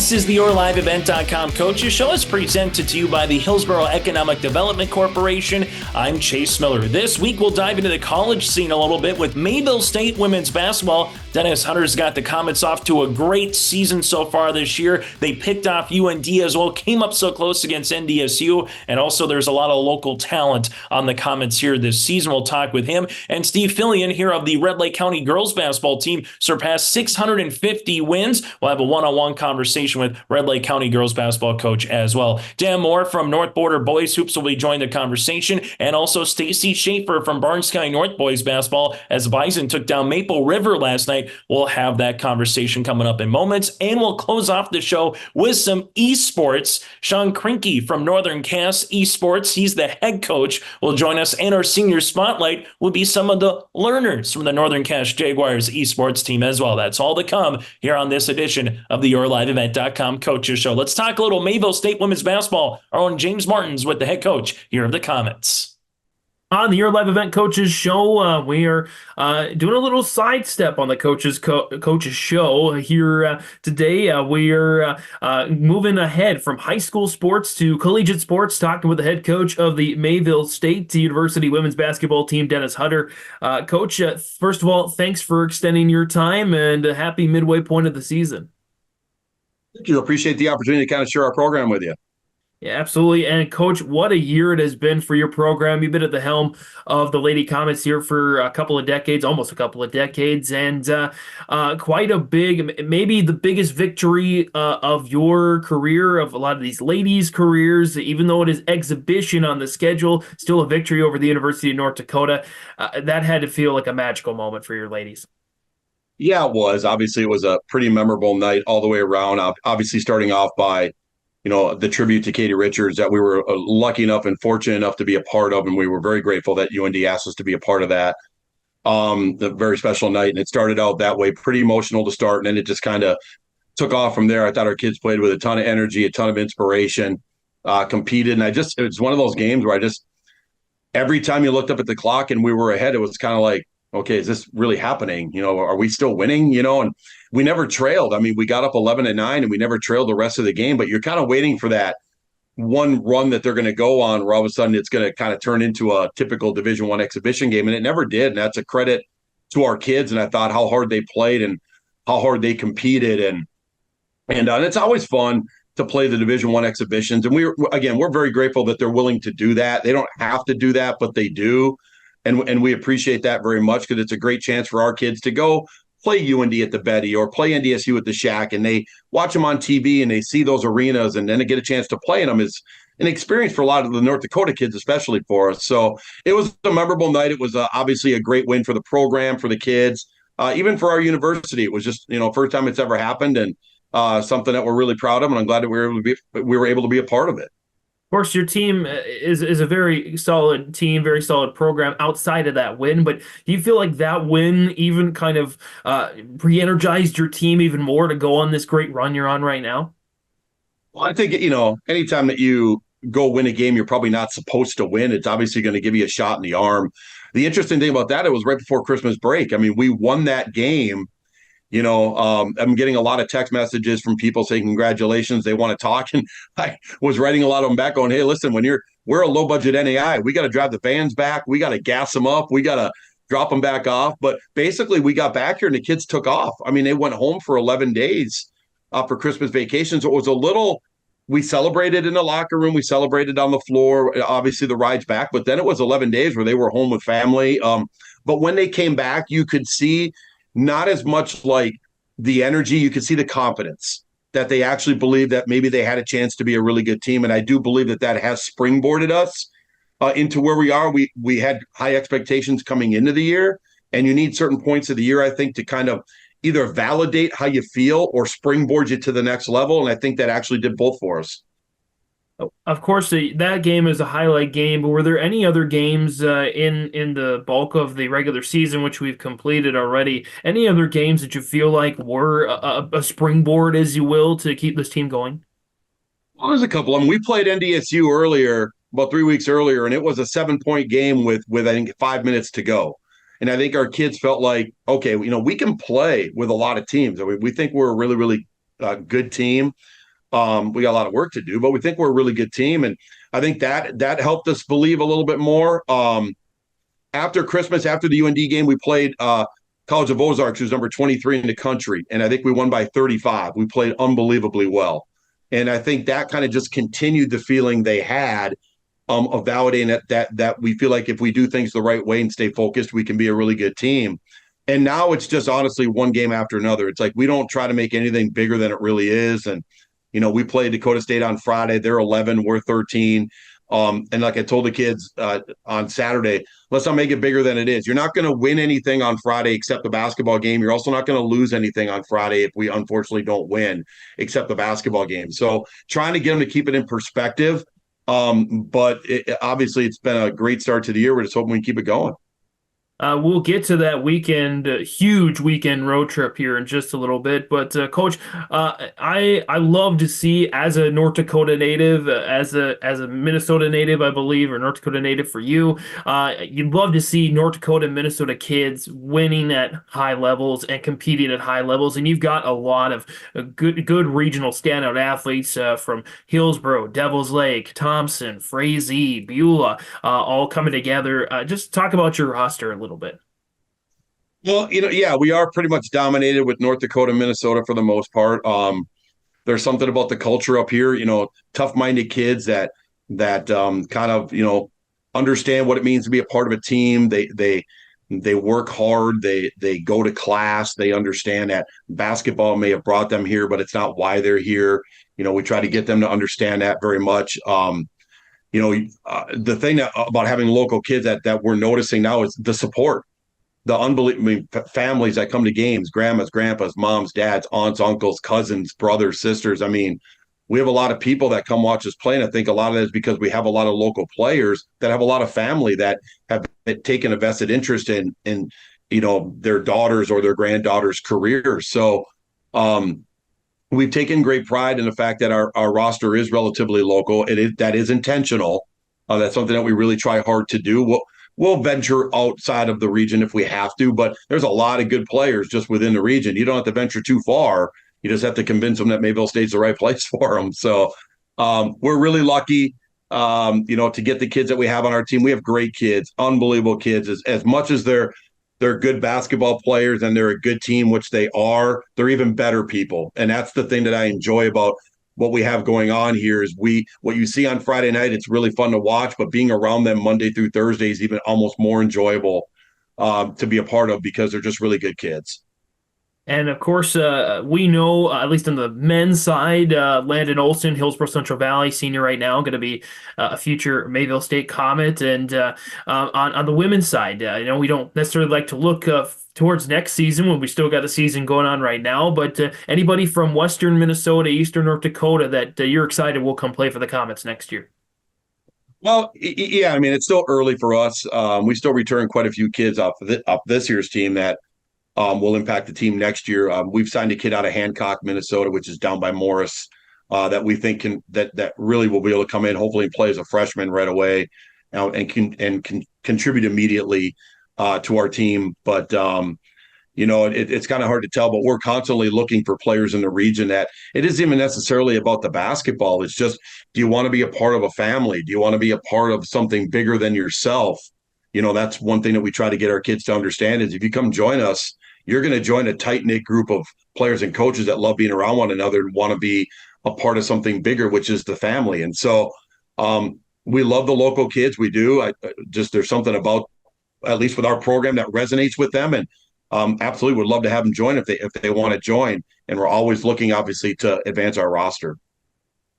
This is the YourLiveEvent.com Coaches Show. It's presented to you by the Hillsborough Economic Development Corporation. I'm Chase Miller. This week, we'll dive into the college scene a little bit with Mayville State women's basketball. Dennis Hunter's got the Comets off to a great season so far this year. They picked off UND as well, came up so close against NDSU, and also there's a lot of local talent on the Comets here this season. We'll talk with him. And Steve Philion here of the Red Lake County girls basketball team surpassed 650 wins. We'll have a one-on-one conversation with Red Lake County girls basketball coach as well. Dan Moore from North Border Boys Hoops will be joining the conversation, and also Stacy Schaffer from Barnes County North Boys basketball as Bison took down Maple River last night. We'll have that conversation coming up in moments, and we'll close off the show with some esports. Shawn Krinke from Northern Cass Esports, he's the head coach, will join us, and our senior spotlight will be some of the learners from the Northern Cass Jaguars esports team as well. That's all to come here on this edition of the YourLiveEvent.com Coaches Show. Let's talk a little Mayville State women's basketball. Our own James Martins with the head coach here of the Comets. On the Your Live Event Coaches Show, we are doing a little sidestep on the Coaches Show here today. We are moving ahead from high school sports to collegiate sports, talking with the head coach of the Mayville State University women's basketball team, Dennis Hunter. Coach, first of all, thanks for extending your time, and a happy midway point of the season. Thank you. Appreciate the opportunity to kind of share our program with you. Yeah, absolutely. And Coach, what a year it has been for your program. You've been at the helm of the Lady Comets here for a couple of decades, almost a couple of decades, and quite a big, maybe the biggest victory of your career, of a lot of these ladies' careers, even though it is exhibition on the schedule, still a victory over the University of North Dakota. That had to feel like a magical moment for your ladies. Yeah, it was. Obviously, it was a pretty memorable night all the way around. Obviously, starting off by the tribute to Katie Richards that we were lucky enough and fortunate enough to be a part of, and we were very grateful that UND asked us to be a part of that. The very special night, and it started out that way, pretty emotional to start, and then it just kind of took off from there. I thought our kids played with a ton of energy, a ton of inspiration, competed, and it was one of those games where every time you looked up at the clock and we were ahead, it was kind of like, okay, is this really happening? Are we still winning? And we never trailed. I mean, we got up 11-9 and we never trailed the rest of the game, but you're kind of waiting for that one run that they're going to go on where all of a sudden it's going to kind of turn into a typical Division I exhibition game. And it never did. And that's a credit to our kids. And I thought how hard they played and how hard they competed. And it's always fun to play the Division I exhibitions. And we're very grateful that they're willing to do that. They don't have to do that, but they do. And we appreciate that very much because it's a great chance for our kids to go play UND at the Betty or play NDSU at the Shack, and they watch them on TV and they see those arenas, and then to get a chance to play in them is an experience for a lot of the North Dakota kids, especially for us. So it was a memorable night. It was obviously a great win for the program, for the kids, even for our university. It was just first time it's ever happened, and something that we're really proud of, and I'm glad that we were able to be a part of it. Of course, your team is a very solid team, very solid program outside of that win. But do you feel like that win even kind of re-energized your team even more to go on this great run you're on right now? Well, I think, anytime that you go win a game you're probably not supposed to win, it's obviously going to give you a shot in the arm. The interesting thing about that, it was right before Christmas break. I mean, we won that game. I'm getting a lot of text messages from people saying congratulations, they want to talk, and I was writing a lot of them back going, hey, listen, we're a low budget NAI, we got to drive the fans back, we got to gas them up, we got to drop them back off. But basically we got back here and the kids took off. I mean, they went home for 11 days for Christmas vacation. So it was we celebrated in the locker room, we celebrated on the floor, obviously the rides back, but then it was 11 days where they were home with family. But when they came back, you could see not as much like the energy, you could see the confidence that they actually believed that maybe they had a chance to be a really good team. And I do believe that has springboarded us into where we are. We had high expectations coming into the year, and you need certain points of the year, I think, to kind of either validate how you feel or springboard you to the next level. And I think that actually did both for us. Of course, that game is a highlight game, but were there any other games in the bulk of the regular season, which we've completed already, any other games that you feel like were a springboard, as you will, to keep this team going? Well, there's a couple of them. We played NDSU earlier, about 3 weeks earlier, and it was a 7-point game with I think 5 minutes to go. And I think our kids felt like, okay, we can play with a lot of teams. I mean, we think we're a really, really good team. We got a lot of work to do, but we think we're a really good team. And I think that helped us believe a little bit more. After Christmas, after the UND game, we played College of Ozarks, who's number 23 in the country. And I think we won by 35. We played unbelievably well. And I think that kind of just continued the feeling they had of validating that we feel like if we do things the right way and stay focused, we can be a really good team. And now it's just honestly one game after another. It's like we don't try to make anything bigger than it really is. And, we played Dakota State on Friday. They're 11, we're 13. And like I told the kids on Saturday, let's not make it bigger than it is. You're not going to win anything on Friday except the basketball game. You're also not going to lose anything on Friday if we unfortunately don't win except the basketball game. So trying to get them to keep it in perspective. But obviously it's been a great start to the year. We're just hoping we can keep it going. We'll get to that weekend, huge weekend road trip here in just a little bit. But Coach, I love to see, as a North Dakota native, as a Minnesota native, I believe, or North Dakota native for you, you'd love to see North Dakota and Minnesota kids winning at high levels and competing at high levels. And you've got a lot of good regional standout athletes from Hillsboro, Devils Lake, Thompson, Frazee, Beulah, all coming together. Just talk about your roster a little bit. Well, yeah, we are pretty much dominated with North Dakota, Minnesota for the most part. There's something about the culture up here, tough-minded kids that kind of, understand what it means to be a part of a team. They work hard. They go to class. They understand that basketball may have brought them here, but it's not why they're here. We try to get them to understand that very much. The thing about having local kids that we're noticing now is the support, the unbelievable families that come to games, grandmas, grandpas, moms, dads, aunts, uncles, cousins, brothers, sisters. I mean, we have a lot of people that come watch us play. And I think a lot of that is because we have a lot of local players that have a lot of family that have taken a vested interest in their daughters or their granddaughters' careers. So, we've taken great pride in the fact that our roster is relatively local. That is intentional. That's something that we really try hard to do. We'll venture outside of the region if we have to, but there's a lot of good players just within the region. You don't have to venture too far. You just have to convince them that Mayville State's the right place for them. So we're really lucky, to get the kids that we have on our team. We have great kids, unbelievable kids. As much as they're good basketball players and they're a good team, which they are, they're even better people. And that's the thing that I enjoy about what we have going on here is what you see on Friday night, it's really fun to watch, but being around them Monday through Thursday is even almost more enjoyable to be a part of because they're just really good kids. And of course, we know, at least on the men's side, Landon Olson, Hillsborough Central Valley senior right now, going to be a future Mayville State Comet. And on the women's side, we don't necessarily like to look towards next season when we still got a season going on right now. But anybody from Western Minnesota, Eastern North Dakota that you're excited will come play for the Comets next year? Well, yeah, I mean, it's still early for us. We still return quite a few kids off this year's team that will impact the team next year. We've signed a kid out of Hancock, Minnesota, which is down by Morris, that we think that really will be able to come in, hopefully play as a freshman right away, and can contribute immediately to our team. But it's kind of hard to tell. But we're constantly looking for players in the region that it isn't even necessarily about the basketball. It's just, do you want to be a part of a family? Do you want to be a part of something bigger than yourself? That's one thing that we try to get our kids to understand is if you come join us, you're going to join a tight-knit group of players and coaches that love being around one another and want to be a part of something bigger, which is the family. And so we love the local kids. We do. There's something about, at least with our program, that resonates with them. And absolutely would love to have them join if they want to join. And we're always looking, obviously, to advance our roster.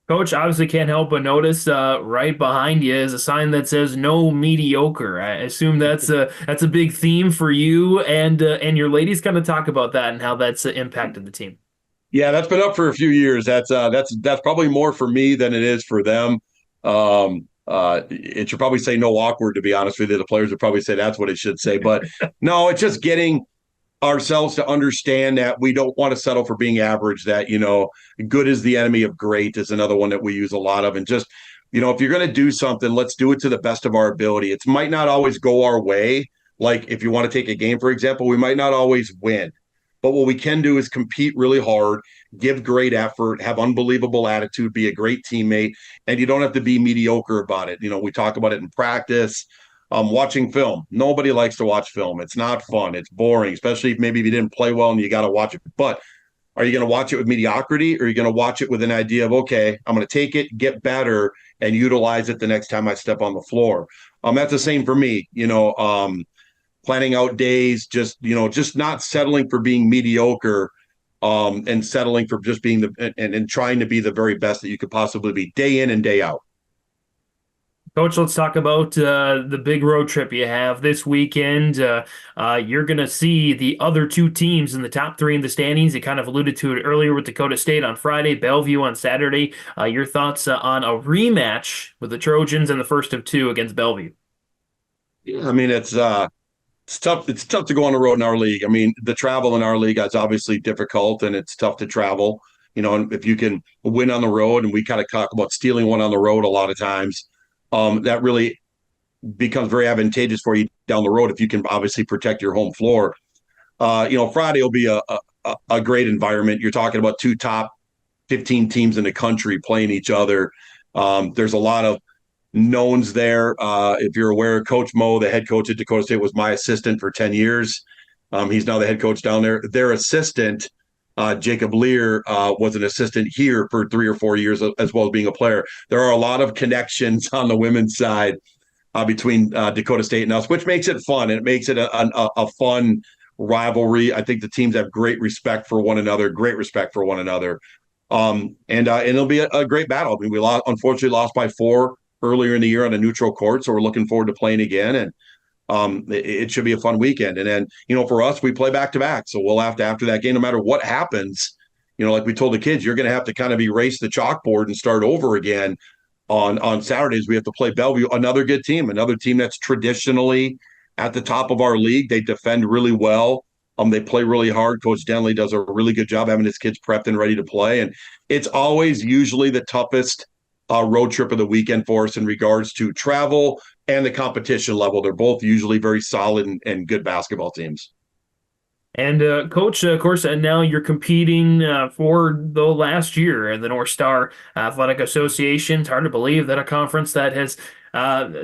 Coach, obviously can't help but notice right behind you is a sign that says "No mediocre." I assume that's a big theme for you and your ladies. Kind of talk about that and how that's impacted the team. Yeah, that's been up for a few years. That's probably more for me than it is for them. It should probably say "No awkward." To be honest with you, the players would probably say that's what it should say. But no, it's just getting ourselves to understand that we don't want to settle for being average, that, good is the enemy of great is another one that we use a lot of. And just, if you're going to do something, let's do it to the best of our ability. It might not always go our way. Like if you want to take a game, for example, we might not always win, But what we can do is compete really hard, give great effort, have unbelievable attitude, be a great teammate, and you don't have to be mediocre about it. We talk about it in practice. Watching film. Nobody likes to watch film. It's not fun. It's boring, especially if maybe you didn't play well and you got to watch it. But are you going to watch it with mediocrity, or are you going to watch it with an idea of, okay, I'm going to take it, get better, and utilize it the next time I step on the floor? That's the same for me. Planning out days, just not settling for being mediocre, and settling for just being and trying to be the very best that you could possibly be day in and day out. Coach, let's talk about the big road trip you have this weekend. You're going to see the other two teams in the top three in the standings. You kind of alluded to it earlier with Dakota State on Friday, Bellevue on Saturday. Your thoughts on a rematch with the Trojans and the first of two against Bellevue? Yeah, I mean, it's tough. It's tough to go on the road in our league. I mean, the travel in our league is obviously difficult, and it's tough to travel. And if you can win on the road, and we kind of talk about stealing one on the road a lot of times, that really becomes very advantageous for you down the road if you can obviously protect your home floor. Friday will be a great environment. You're talking about two top 15 teams in the country playing each other. There's a lot of knowns there. If you're aware, Coach Mo, the head coach at Dakota State, was my assistant for 10 years. He's now the head coach down there. Their assistant, Jacob Lear, was an assistant here for 3 or 4 years, as well as being a player. There are a lot of connections on the women's side between Dakota State and us, which makes it fun. And it makes it a fun rivalry. I think the teams have great respect for one another. And it'll be a great battle. I mean, we unfortunately lost by 4 earlier in the year on a neutral court, so we're looking forward to playing again. And it should be a fun weekend. And then, for us, we play back to back. So we'll have to, after that game, no matter what happens, like we told the kids, you're going to have to kind of erase the chalkboard and start over again on Saturdays. We have to play Bellevue, another good team, another team that's traditionally at the top of our league. They defend really well. They play really hard. Coach Denley does a really good job having his kids prepped and ready to play. And it's always usually the toughest road trip of the weekend for us in regards to travel and the competition level. They're both usually very solid and good basketball teams. And Coach, of course, and now you're competing for the last year at the North Star Athletic Association. It's hard to believe that a conference that has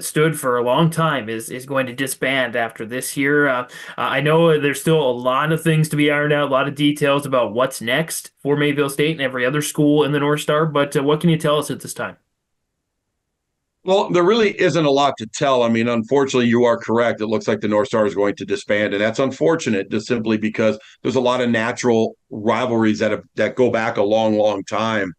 stood for a long time is going to disband after this year. I know there's still a lot of things to be ironed out, a lot of details about what's next for Mayville State and every other school in the North Star, but what can you tell us at this time? Well, there really isn't a lot to tell. I mean, unfortunately, you are correct. It looks like the North Star is going to disband, and that's unfortunate just simply because there's a lot of natural rivalries that go back a long, long time.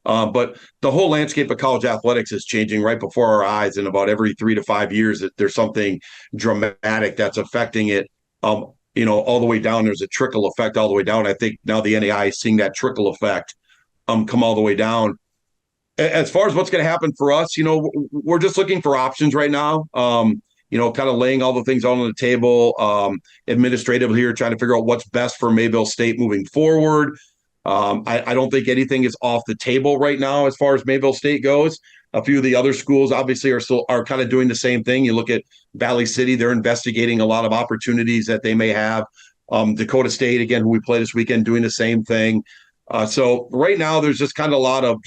But the whole landscape of college athletics is changing right before our eyes, and about every 3 to 5 years, that there's something dramatic that's affecting it. All the way down. There's a trickle effect all the way down. I think now the NAI is seeing that trickle effect come all the way down. As far as what's going to happen for us, we're just looking for options right now. Kind of laying all the things on the table, administratively here, trying to figure out what's best for Mayville State moving forward. I don't think anything is off the table right now as far as Mayville State goes. A few of the other schools obviously are kind of doing the same thing. You look at Valley City; they're investigating a lot of opportunities that they may have. Dakota State, again, who we play this weekend, doing the same thing. So right now, there's just kind of a lot of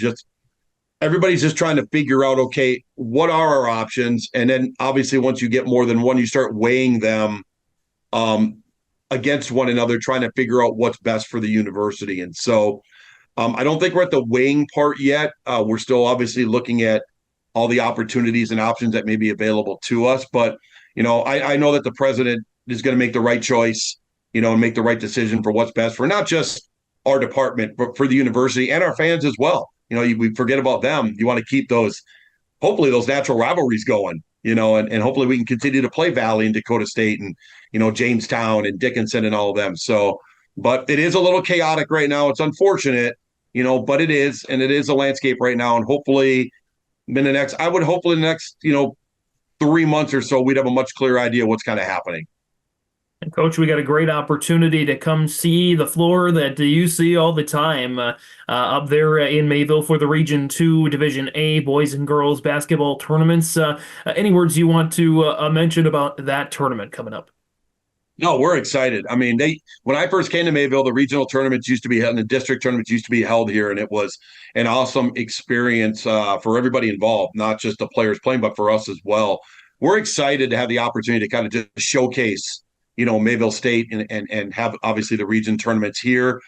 everybody's just trying to figure out, okay, what are our options? And then obviously once you get more than one, you start weighing them against one another, trying to figure out what's best for the university. And so I don't think we're at the weighing part yet. We're still obviously looking at all the opportunities and options that may be available to us. But, I know that the president is going to make the right choice, and make the right decision for what's best for not just our department, but for the university and our fans as well. We forget about them. You want to keep hopefully those natural rivalries going, and hopefully we can continue to play Valley and Dakota State and, Jamestown and Dickinson and all of them. So, but it is a little chaotic right now. It's unfortunate, but it is a landscape right now. And hopefully in the next 3 months or so, we'd have a much clearer idea what's kind of happening. And Coach, we got a great opportunity to come see the floor that you see all the time up there in Mayville for the Region 2 Division A boys and girls basketball tournaments. Any words you want to mention about that tournament coming up? No, we're excited. I mean, when I first came to Mayville, the regional tournaments used to be held, and the district tournaments used to be held here, and it was an awesome experience for everybody involved, not just the players playing, but for us as well. We're excited to have the opportunity to kind of just showcase, Mayville State and have obviously the region tournaments here.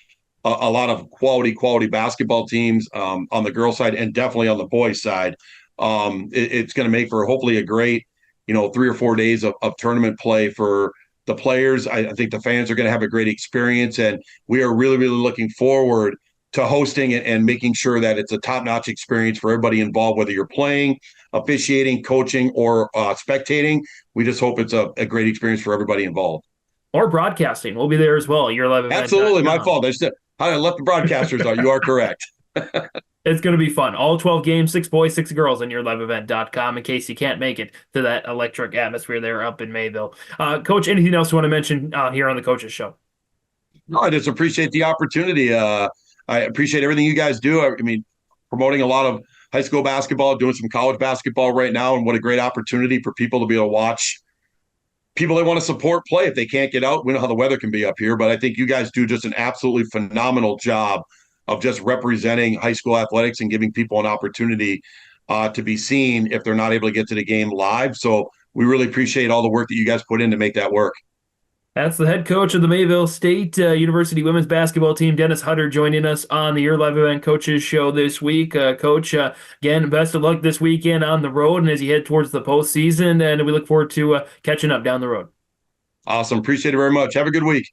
A lot of quality basketball teams on the girls' side, and definitely on the boys' side. It's going to make for hopefully a great, 3 or 4 days of tournament play for the players. I think the fans are going to have a great experience, and we are really, really looking forward to hosting it and making sure that it's a top-notch experience for everybody involved, whether you're playing, officiating, coaching, or spectating. We just hope it's a great experience for everybody involved. Or broadcasting. We'll be there as well. Your live event. Absolutely, my fault. I left the broadcasters out. You are correct. It's going to be fun. All 12 games, 6 boys, 6 girls on yourliveevent.com in case you can't make it to that electric atmosphere there up in Mayville. Coach, anything else you want to mention here on the Coaches Show? No, I just appreciate the opportunity. I appreciate everything you guys do. I mean, promoting a lot of high school basketball, doing some college basketball right now, and what a great opportunity for people to be able to watch people they want to support play if they can't get out. We know how the weather can be up here, but I think you guys do just an absolutely phenomenal job of just representing high school athletics and giving people an opportunity to be seen if they're not able to get to the game live. So we really appreciate all the work that you guys put in to make that work. That's the head coach of the Mayville State University women's basketball team, Dennis Hutter, joining us on the Your Live Event Coaches Show this week. Coach, again, best of luck this weekend on the road and as you head towards the postseason, and we look forward to catching up down the road. Awesome. Appreciate it very much. Have a good week.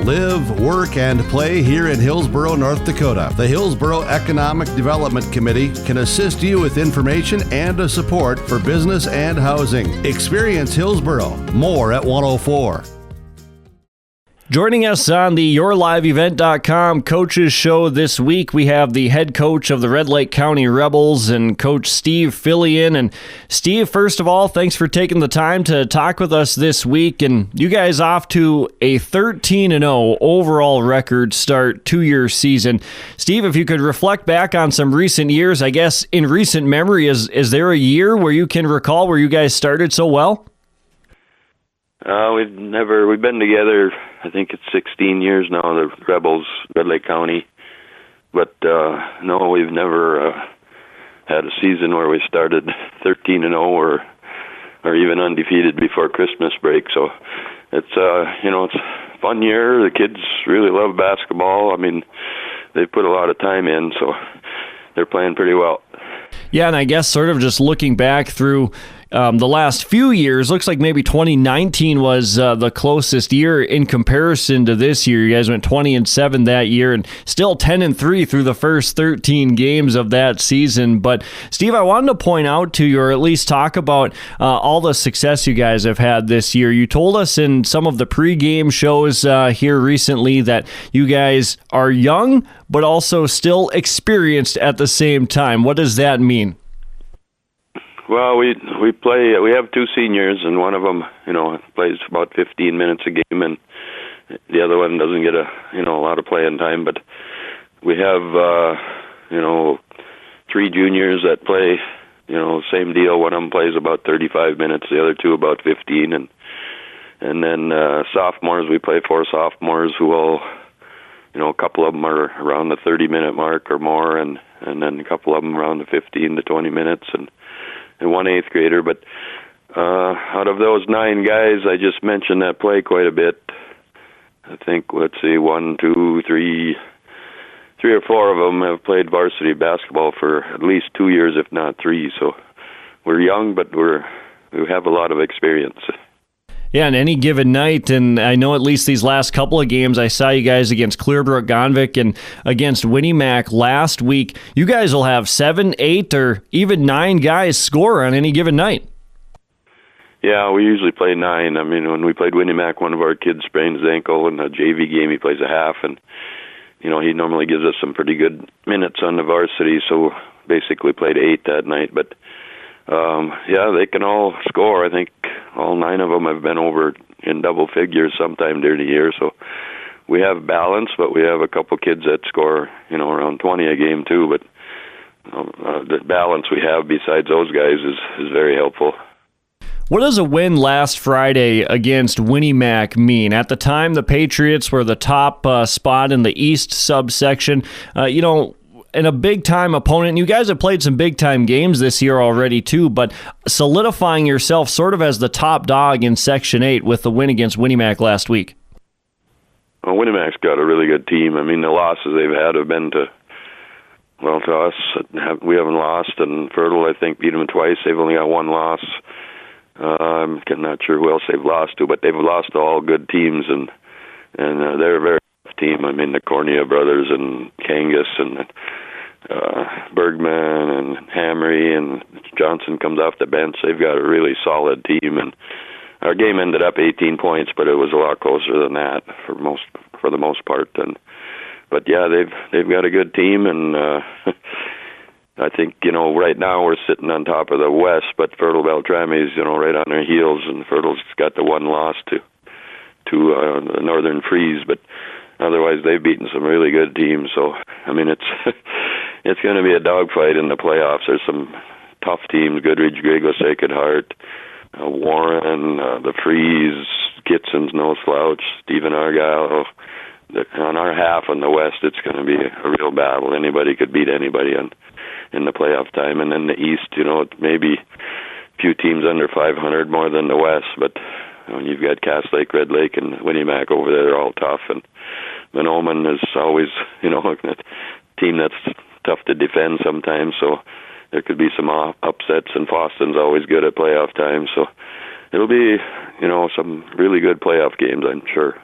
Live, work, and play here in Hillsborough, North Dakota. The Hillsborough Economic Development Committee can assist you with information and support for business and housing. Experience Hillsborough. More at 104. Joining us on the YourLiveEvent.com Coaches Show this week, we have the head coach of the Red Lake County Rebels and Coach Steve Philion. And Steve, first of all, thanks for taking the time to talk with us this week. And you guys off to a 13-0 overall record start to your season. Steve, if you could reflect back on some recent years, I guess in recent memory, is there a year where you can recall where you guys started so well? We've been together, I think it's 16 years now, the Rebels, Red Lake County. But, no, we've never had a season where we started 13-0 or even undefeated before Christmas break. So it's, it's a fun year. The kids really love basketball. I mean, they put a lot of time in, so they're playing pretty well. Yeah, and I guess sort of just looking back through the last few years, looks like maybe 2019 was the closest year in comparison to this year. You guys went 20-7 that year and still 10-3 through the first 13 games of that season. But Steve, I wanted to point out to you, or at least talk about all the success you guys have had this year. You told us in some of the pregame shows here recently that you guys are young, but also still experienced at the same time. What does that mean? Well, we have 2 seniors, and one of them, plays about 15 minutes a game, and the other one doesn't get a lot of playing time. But we have, 3 juniors that play, same deal. One of them plays about 35 minutes, the other 2 about 15, and then sophomores, we play 4 sophomores who will, a couple of them are around the 30-minute mark or more, and then a couple of them around the 15 to 20 minutes, and 1 8th grader. But out of those 9 guys I just mentioned that play quite a bit, I think, 1, 2, 3 or 4 of them have played varsity basketball for at least 2 years, if not 3. So we're young, but we have a lot of experience. Yeah, on any given night, and I know at least these last couple of games, I saw you guys against Clearbrook Gonvick and against Winnie-Mac last week. You guys will have 7, 8, or even 9 guys score on any given night. Yeah, we usually play 9. I mean, when we played Winnie-Mac, one of our kids sprained his ankle in a JV game. He plays a half, and, he normally gives us some pretty good minutes on the varsity, so basically played 8 that night. But they can all score. I think all 9 of them have been over in double figures sometime during the year. So we have balance, but we have a couple kids that score, around 20 a game too. But the balance we have besides those guys is very helpful. What does a win last Friday against Winnie-Mac mean? At the time, the Patriots were the top spot in the East subsection. And a big-time opponent. You guys have played some big-time games this year already, too, but solidifying yourself sort of as the top dog in Section 8 with the win against Winnie-Mac last week. Well, Winnie-Mac's got a really good team. I mean, the losses they've had have been to us. We haven't lost, and Fertile, I think, beat them twice. They've only got one loss. I'm not sure who else they've lost to, but they've lost to all good teams, and they're a very tough team. I mean, the Cornea brothers and Kangas and Bergman and Hamry and Johnson comes off the bench. They've got a really solid team, and our game ended up 18 points, but it was a lot closer than that for the most part. But yeah, they've got a good team, and I think, right now we're sitting on top of the West, but Fertile Beltrami's, right on their heels, and Fertile's got the one loss to the Northern Freeze, but otherwise they've beaten some really good teams. So, I mean, it's going to be a dogfight in the playoffs. There's some tough teams: Goodrich, Griego, Sacred Heart, Warren, the Freeze, Kitson's no slouch, Stephen Argyle. On our half in the West, it's going to be a real battle. Anybody could beat anybody in the playoff time. And then the East, maybe a few teams under 500 more than the West, but you've got Cass Lake, Red Lake, and Winnie-Mac over there. They're all tough, and Monoman is always, a team that's tough to defend sometimes, so there could be some upsets, and Foston's always good at playoff time, so it'll be, some really good playoff games, I'm sure.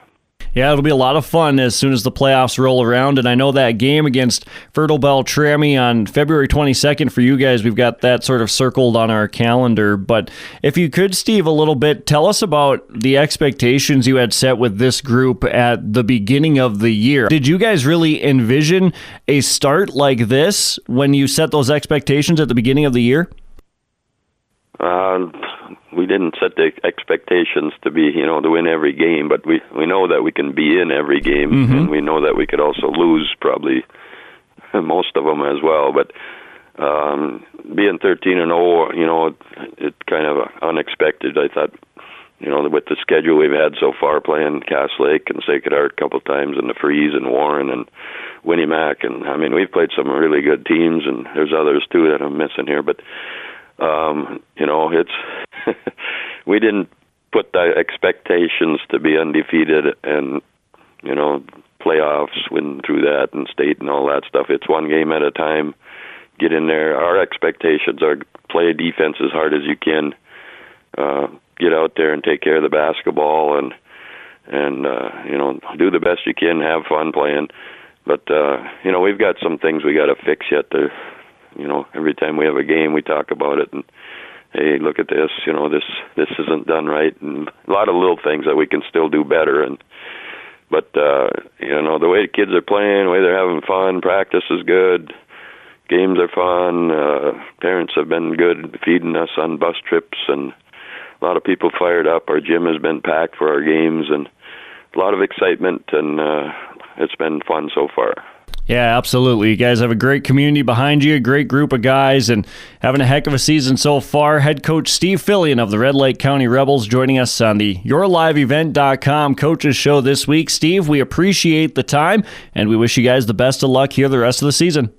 Yeah, it'll be a lot of fun as soon as the playoffs roll around, and I know that game against Fertile Beltrami on February 22nd for you guys, we've got that sort of circled on our calendar. But if you could, Steve, a little bit, tell us about the expectations you had set with this group at the beginning of the year. Did you guys really envision a start like this when you set those expectations at the beginning of the year? We didn't set the expectations to be, to win every game, but we know that we can be in every game, mm-hmm. and we know that we could also lose probably most of them as well. But being 13-0, it's kind of unexpected. I thought, with the schedule we've had so far, playing Cass Lake and Sacred Heart a couple times, and the Freeze and Warren and Winnie-Mac, and I mean, we've played some really good teams, and there's others too that I'm missing here, but it's we didn't put the expectations to be undefeated and playoffs, win through that, and state and all that stuff. It's one game at a time. Get in there. Our expectations are play defense as hard as you can. Get out there and take care of the basketball and do the best you can. Have fun playing. But we've got some things we got to fix yet. Every time we have a game, we talk about it, and hey, look at this. This isn't done right, and a lot of little things that we can still do better. But the way the kids are playing, the way they're having fun, practice is good, games are fun. Parents have been good feeding us on bus trips, and a lot of people fired up. Our gym has been packed for our games, and a lot of excitement, and it's been fun so far. Yeah, absolutely. You guys have a great community behind you, a great group of guys, and having a heck of a season so far. Head coach Steve Philion of the Red Lake County Rebels joining us on the YourLiveEvent.com Coaches Show this week. Steve, we appreciate the time, and we wish you guys the best of luck here the rest of the season.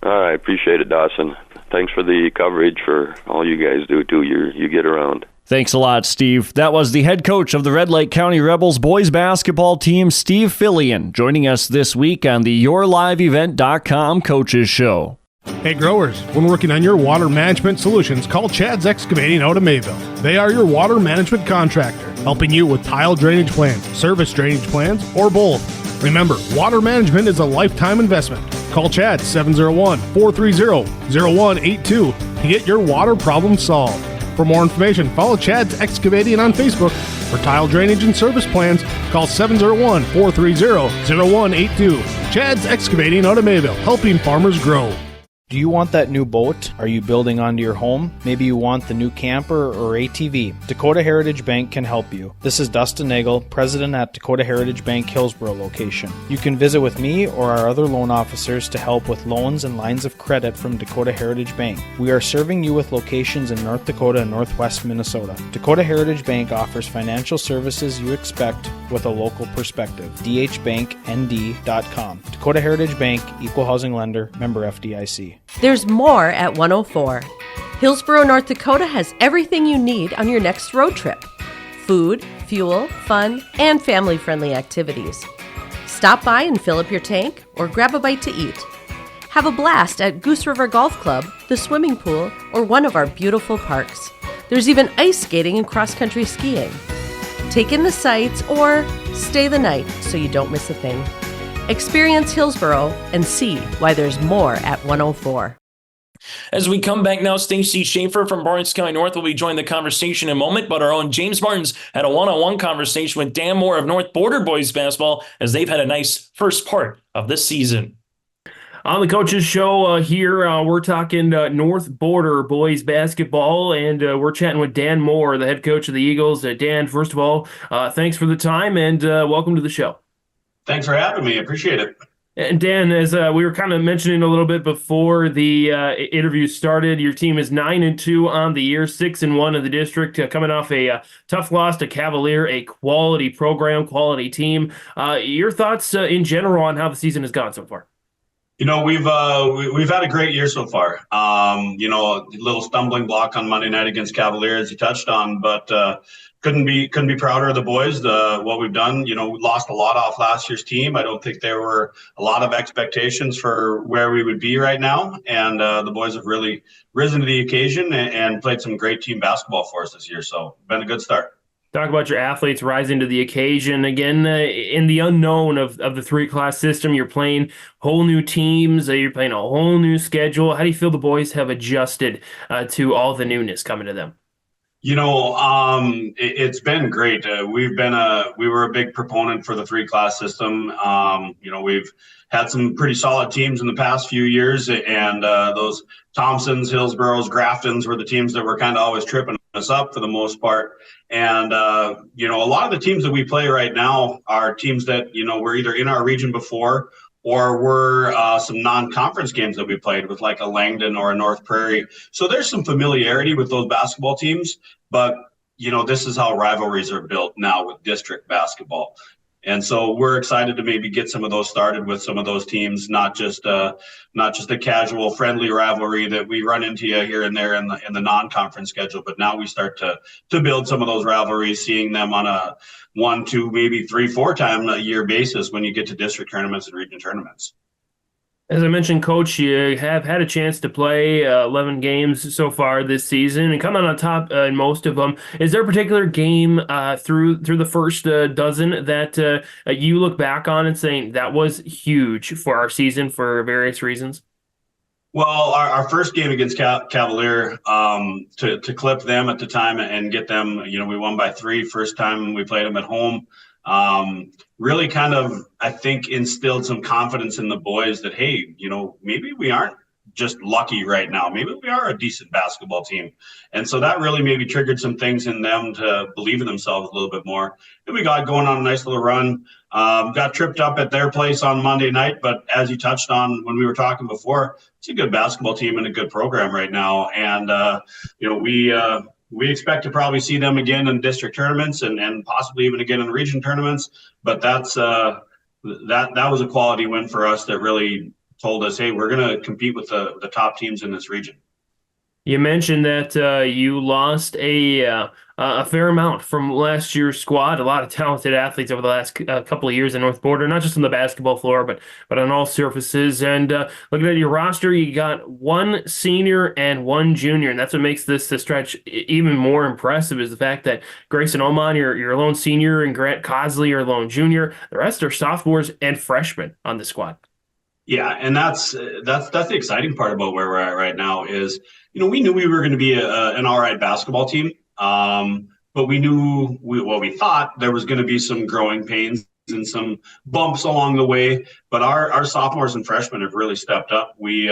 All right, appreciate it, Dawson. Thanks for the coverage for all you guys do, too. You get around. Thanks a lot, Steve. That was the head coach of the Red Lake County Rebels boys basketball team, Steve Philion, joining us this week on the YourLiveEvent.com Coaches Show. Hey growers, when working on your water management solutions, call Chad's Excavating out of Mayville. They are your water management contractor, helping you with tile drainage plans, service drainage plans, or both. Remember, water management is a lifetime investment. Call Chad 701-430-0182 to get your water problem solved. For more information, follow Chad's Excavating on Facebook. For tile drainage and service plans, call 701-430-0182. Chad's Excavating out of Mayville, helping farmers grow. Do you want that new boat? Are you building onto your home? Maybe you want the new camper or ATV. Dakota Heritage Bank can help you. This is Dustin Nagel, president at Dakota Heritage Bank Hillsborough location. You can visit with me or our other loan officers to help with loans and lines of credit from Dakota Heritage Bank. We are serving you with locations in North Dakota and Northwest Minnesota. Dakota Heritage Bank offers financial services you expect with a local perspective. dhbanknd.com. Dakota Heritage Bank, Equal Housing Lender, member FDIC. There's more at 104. Hillsborough, North Dakota has everything you need on your next road trip. Food, fuel, fun, and family-friendly activities. Stop by and fill up your tank or grab a bite to eat. Have a blast at Goose River Golf Club, the swimming pool, or one of our beautiful parks. There's even ice skating and cross-country skiing. Take in the sights or stay the night so you don't miss a thing. Experience Hillsborough and see why there's more at 104. As we come back now, Stacy Schaffer from Barnes County North will be joining the conversation in a moment, but our own James Martins had a one-on-one conversation with Dan Moore of North Border Boys Basketball as they've had a nice first part of this season. On the Coaches Show here, we're talking North Border Boys Basketball, and we're chatting with Dan Moore, the head coach of the Eagles. Dan, first of all, thanks for the time, and welcome to the show. Thanks for having me. Appreciate it. And Dan, as we were kind of mentioning a little bit before the interview started, your team is 9-2 on the year, 6-1 in the district, coming off a tough loss to Cavalier, a quality program, quality team. Your thoughts in general on how the season has gone so far? You know, we've had a great year so far. You know, a little stumbling block on Monday night against Cavalier, as you touched on, but couldn't be prouder of the boys. What we've done. You know, we lost a lot off last year's team. I don't think there were a lot of expectations for where we would be right now, and the boys have really risen to the occasion and played some great team basketball for us this year. So, been a good start. Talk about your athletes rising to the occasion. Again, in the unknown of the three-class system, you're playing whole new teams. You're playing a whole new schedule. How do you feel the boys have adjusted to all the newness coming to them? You know, it's been great. We were a big proponent for the three-class system. You know, we've had some pretty solid teams in the past few years, and those Thompsons, Hillsboroughs, Graftons were the teams that were kind of always tripping us up for the most part. And, you know, a lot of the teams that we play right now are teams that, you know, were either in our region before or were some non-conference games that we played with, like a Langdon or a North Prairie. So there's some familiarity with those basketball teams, but, you know, this is how rivalries are built now with district basketball. And so we're excited to maybe get some of those started with some of those teams, not just a casual friendly rivalry that we run into here and there in the non-conference schedule, but now we start to build some of those rivalries, seeing them on a 1, 2, maybe 3, 4 time a year basis when you get to district tournaments and region tournaments. As I mentioned, Coach, you have had a chance to play 11 games so far this season and coming on top in most of them. Is there a particular game through the first dozen that you look back on and saying that was huge for our season for various reasons? Well, our first game against Cavalier, to clip them at the time and get them, you know, we won by 3 first time we played them at home. Really kind of, I think, instilled some confidence in the boys that, hey, you know, maybe we aren't just lucky right now. Maybe we are a decent basketball team. And so that really maybe triggered some things in them to believe in themselves a little bit more. And we got going on a nice little run. Got tripped up at their place on Monday night. But as you touched on when we were talking before, it's a good basketball team and a good program right now. And, you know, we expect to probably see them again in district tournaments and possibly even again in region tournaments. But that's that was a quality win for us that really told us, hey, we're going to compete with the top teams in this region. You mentioned that you lost a fair amount from last year's squad. A lot of talented athletes over the last couple of years in North Border, not just on the basketball floor, but on all surfaces. And looking at your roster, you got 1 senior and 1 junior, and that's what makes this stretch even more impressive. Is the fact that Grayson Oman, your lone senior, and Grant Cosley, your lone junior. The rest are sophomores and freshmen on the squad. Yeah, and that's the exciting part about where we're at right now is, you know, we knew we were going to be an all right basketball team, but we thought there was going to be some growing pains and some bumps along the way. But our sophomores and freshmen have really stepped up. We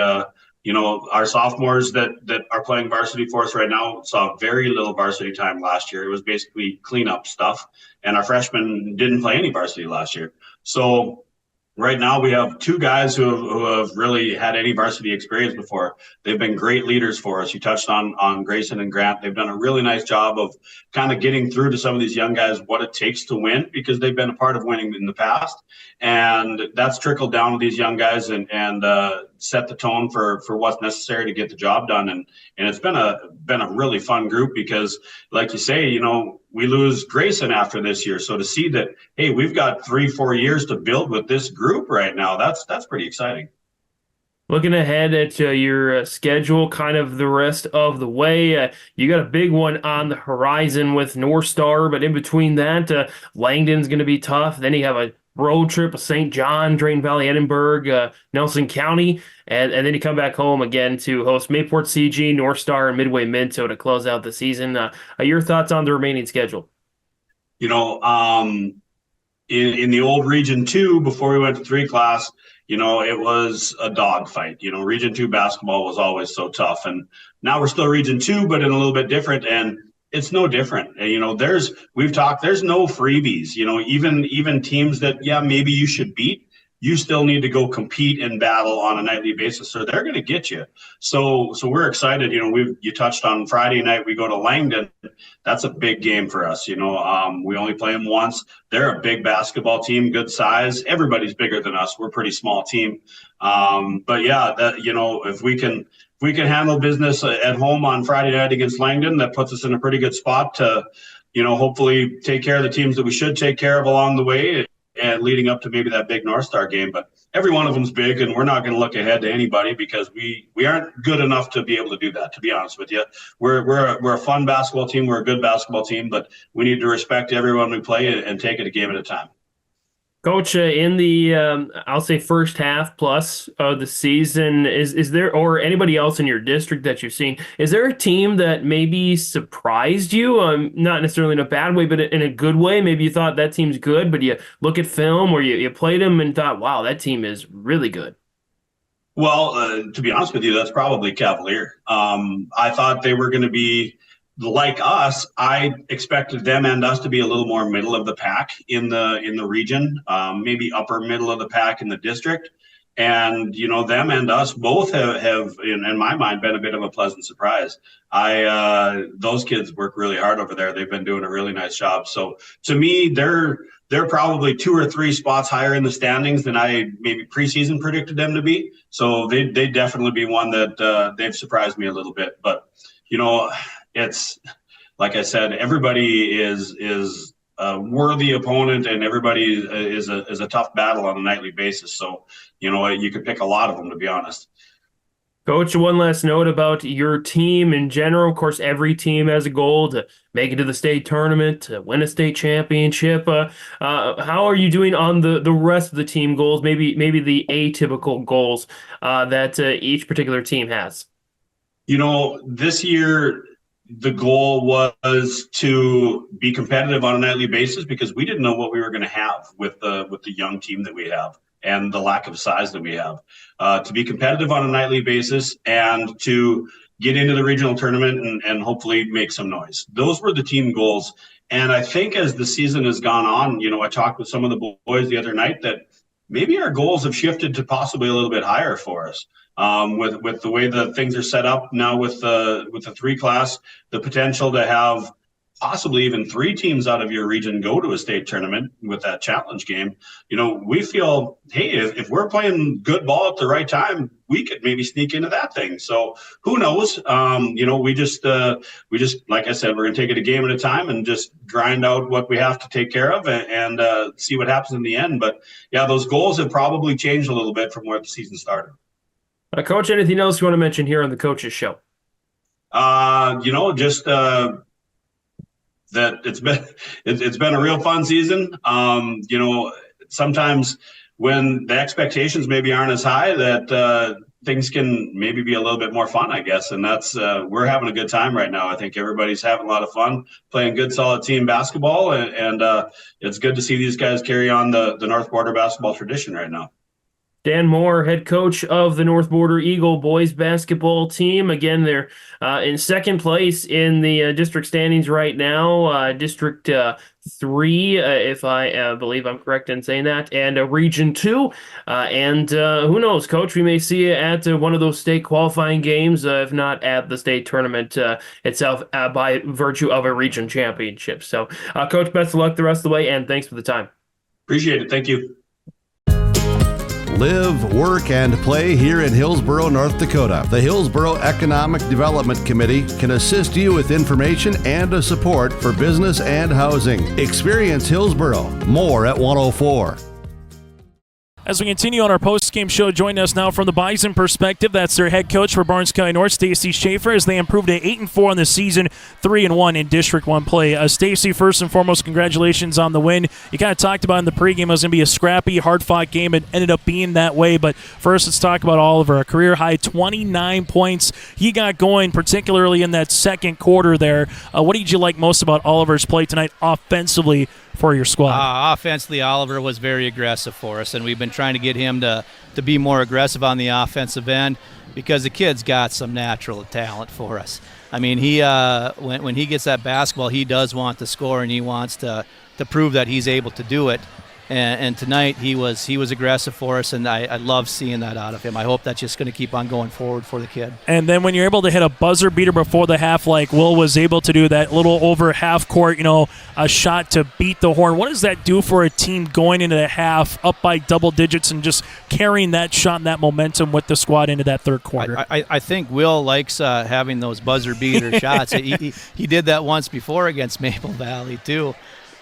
our sophomores that are playing varsity for us right now saw very little varsity time last year. It was basically cleanup stuff, and our freshmen didn't play any varsity last year. So right now we have two guys who have really had any varsity experience before. They've been great leaders for us. You touched on Grayson and Grant. They've done a really nice job of kind of getting through to some of these young guys what it takes to win, because they've been a part of winning in the past. And that's trickled down to these young guys and set the tone for what's necessary to get the job done. And it's been a really fun group because, like you say, we lose Grayson after this year. So to see that, hey, we've got 3-4 years to build with this group right now, that's pretty exciting. Looking ahead at your schedule, kind of the rest of the way, you got a big one on the horizon with North Star, but in between that, Langdon's going to be tough. Then you have a road trip of St. John, Drayton Valley, Edinburgh, Nelson County, and then you come back home again to host Mayport CG, North Star, and Midway Minto to close out the season. Your thoughts on the remaining schedule? In the old Region 2, before we went to 3 class, it was a dogfight. Region 2 basketball was always so tough. And now we're still Region 2, but in a little bit different. And it's no different. There's no freebies. Even teams that, maybe you should beat, you still need to go compete and battle on a nightly basis, so they're going to get you. So we're excited. You touched on Friday night, we go to Langdon. That's a big game for us. We only play them once. They're a big basketball team, good size. Everybody's bigger than us. We're a pretty small team. But yeah, if we can handle business at home on Friday night against Langdon, that puts us in a pretty good spot to, hopefully take care of the teams that we should take care of along the way and leading up to maybe that big North Star game. But every one of them's big, and we're not going to look ahead to anybody because we aren't good enough to be able to do that, to be honest with you. We're a fun basketball team. We're a good basketball team, but we need to respect everyone we play and take it a game at a time. Coach, in the I'll say first half plus of the season, is there, or anybody else in your district that you've seen, is there a team that maybe surprised you? Not necessarily in a bad way, but in a good way. Maybe you thought that team's good, but you look at film or you played them and thought, wow, that team is really good. Well, to be honest with you, that's probably Cavalier. I thought they were going to be like us. I expected them and us to be a little more middle of the pack in the region, maybe upper middle of the pack in the district. And, them and us both have in my mind, been a bit of a pleasant surprise. Those kids work really hard over there. They've been doing a really nice job. So to me, they're probably 2 or 3 spots higher in the standings than I maybe preseason predicted them to be. So they definitely be one that they've surprised me a little bit. But, it's like I said, everybody is a worthy opponent, and everybody is a tough battle on a nightly basis. So, you could pick a lot of them, to be honest. Coach, one last note about your team in general. Of course, every team has a goal to make it to the state tournament, to win a state championship. How are you doing on the rest of the team goals, maybe the atypical goals that each particular team has? This year, the goal was to be competitive on a nightly basis because we didn't know what we were going to have with the young team that we have and the lack of size that we have. To be competitive on a nightly basis and to get into the regional tournament and hopefully make some noise. Those were the team goals. And I think as the season has gone on, I talked with some of the boys the other night that maybe our goals have shifted to possibly a little bit higher for us. With the way that things are set up now with the 3 class, the potential to have possibly even 3 teams out of your region go to a state tournament with that challenge game. We feel, hey, if we're playing good ball at the right time, we could maybe sneak into that thing. So who knows? We just like I said, we're going to take it a game at a time and just grind out what we have to take care of and see what happens in the end. But yeah, those goals have probably changed a little bit from where the season started. Coach, anything else you want to mention here on the Coaches Show? Just that it's been a real fun season. Sometimes when the expectations maybe aren't as high, that things can maybe be a little bit more fun, I guess. And that's we're having a good time right now. I think everybody's having a lot of fun playing good, solid team basketball, and it's good to see these guys carry on the North Border basketball tradition right now. Dan Moore, head coach of the North Border Eagle boys basketball team. Again, they're in second place in the district standings right now. District 3, if I believe I'm correct in saying that, and Region 2. And who knows, Coach, we may see you at one of those state qualifying games, if not at the state tournament itself, by virtue of a region championship. So, Coach, best of luck the rest of the way, and thanks for the time. Appreciate it. Thank you. Live, work, and play here in Hillsborough, North Dakota. The Hillsborough Economic Development Committee can assist you with information and support for business and housing. Experience Hillsborough. More at 104. As we continue on our post-game show, joining us now from the Bison perspective, that's their head coach for Barnes County North, Stacy Schaffer, as they improved to 8-4 on the season, 3-1 in District 1 play. Stacy, first and foremost, congratulations on the win. You kind of talked about in the pregame it was going to be a scrappy, hard-fought game. It ended up being that way, but first let's talk about Oliver. A career-high 29 points he got going, particularly in that second quarter there. What did you like most about Oliver's play tonight offensively for your squad? Offensively, Oliver was very aggressive for us, and we've been trying to get him to be more aggressive on the offensive end because the kid's got some natural talent for us. I mean, he when he gets that basketball, he does want to score, and he wants to prove that he's able to do it. And tonight he was aggressive for us, and I love seeing that out of him. I hope that's just going to keep on going forward for the kid. And then when you're able to hit a buzzer beater before the half, like Will was able to do, that little over half court, a shot to beat the horn, what does that do for a team going into the half up by double digits and just carrying that shot and that momentum with the squad into that third quarter? I think Will likes having those buzzer beater shots. He did that once before against Maple Valley too.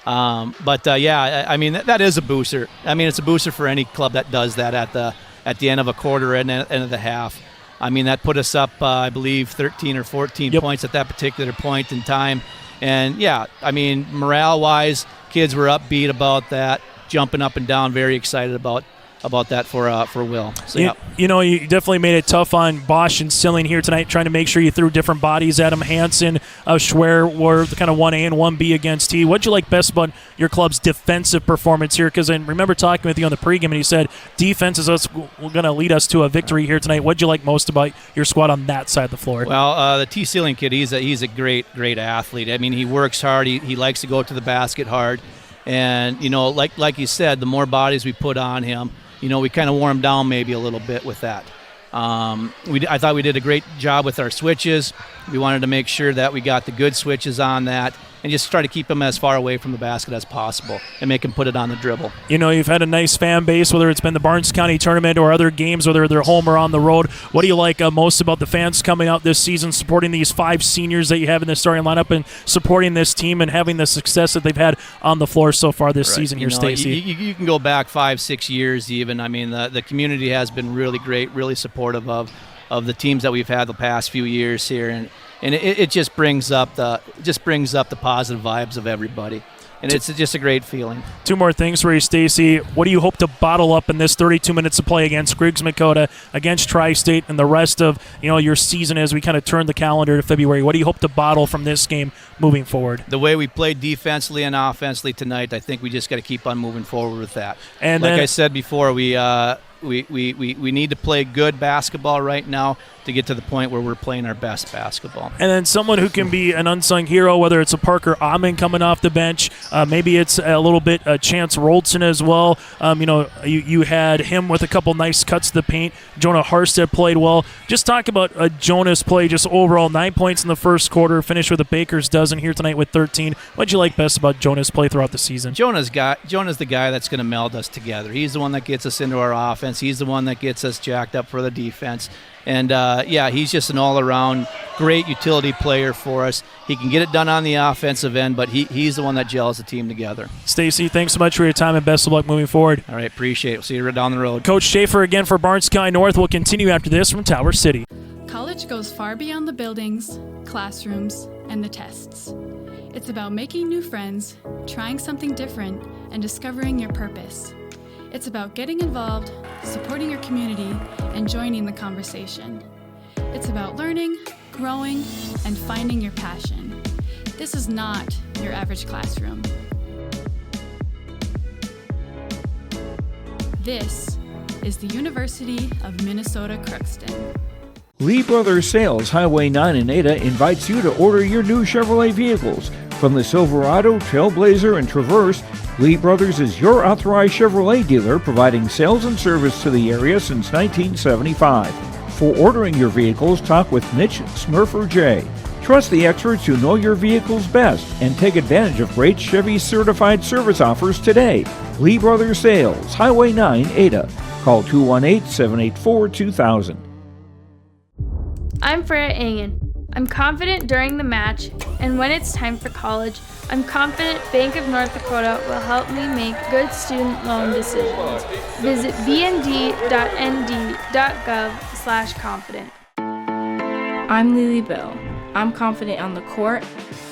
Yeah, I mean, that is a booster. I mean, it's a booster for any club that does that at the end of a quarter and end of the half. I mean, that put us up, I believe, 13 or 14 points at that particular point in time. And, yeah, I mean, morale-wise, kids were upbeat about that, jumping up and down, very excited about that for Will. So, yeah. You definitely made it tough on Bosch and Silling here tonight, trying to make sure you threw different bodies at him. Hansen, Schwer were the kind of 1A and 1B against T. What'd you like best about your club's defensive performance here? Because I remember talking with you on the pregame, and you said defense is going to lead us to a victory here tonight. What'd you like most about your squad on that side of the floor? Well, the T. Silling kid, he's a great athlete. I mean, he works hard. He likes to go to the basket hard. And, like you said, the more bodies we put on him, we kind of wore him down maybe a little bit with that. I thought we did a great job with our switches. We wanted to make sure that we got the good switches on that and just try to keep him as far away from the basket as possible and make him put it on the dribble. You've had a nice fan base, whether it's been the Barnes County tournament or other games, whether they're home or on the road. What do you like most about the fans coming out this season, supporting these 5 seniors that you have in the starting lineup and supporting this team and having the success that they've had on the floor so far this season here, Stacy? You can go back 5-6 years even. I mean, the community has been really great, really supportive of the teams that we've had the past few years here, and it just brings up the positive vibes of everybody, and it's just a great feeling. 2 more things for you, Stacy. What do you hope to bottle up in this 32 minutes of play against Griggs-Makota, against Tri-State, and the rest of your season as we kind of turn the calendar to February? What do you hope to bottle from this game moving forward? The way we played defensively and offensively tonight, I think we just got to keep on moving forward with that. And like I said before, we need to play good basketball right now to get to the point where we're playing our best basketball. And then someone who can be an unsung hero, whether it's a Parker Amon coming off the bench, maybe it's a little bit Chance Roldson as well. You had him with a couple nice cuts to the paint. Jonah Harstead played well. Just talk about Jonah's play, just overall 9 points in the first quarter, finished with a baker's dozen here tonight with 13. What'd you like best about Jonah's play throughout the season? Jonah's the guy that's going to meld us together. He's the one that gets us into our offense. He's the one that gets us jacked up for the defense. And, he's just an all-around great utility player for us. He can get it done on the offensive end, but he's the one that gels the team together. Stacy, thanks so much for your time, and best of luck moving forward. All right, appreciate it. We'll see you right down the road. Coach Schaffer again for Barnes County North. We'll continue after this from Tower City. College goes far beyond the buildings, classrooms, and the tests. It's about making new friends, trying something different, and discovering your purpose. It's about getting involved, supporting your community, and joining the conversation. It's about learning, growing, and finding your passion. This is not your average classroom. This is the University of Minnesota Crookston. Lee Brothers Sales, Highway 9 in Ada invites you to order your new Chevrolet vehicles. From the Silverado, Trailblazer, and Traverse, Lee Brothers is your authorized Chevrolet dealer, providing sales and service to the area since 1975. For ordering your vehicles, talk with Mitch Smurfer J. Trust the experts who know your vehicles best and take advantage of great Chevy certified service offers today. Lee Brothers Sales, Highway 9, Ada. Call 218-784-2000. I'm Freya Engen. I'm confident during the match, and when it's time for college, I'm confident Bank of North Dakota will help me make good student loan decisions. Visit bnd.nd.gov/confident. I'm Lily Bell. I'm confident on the court,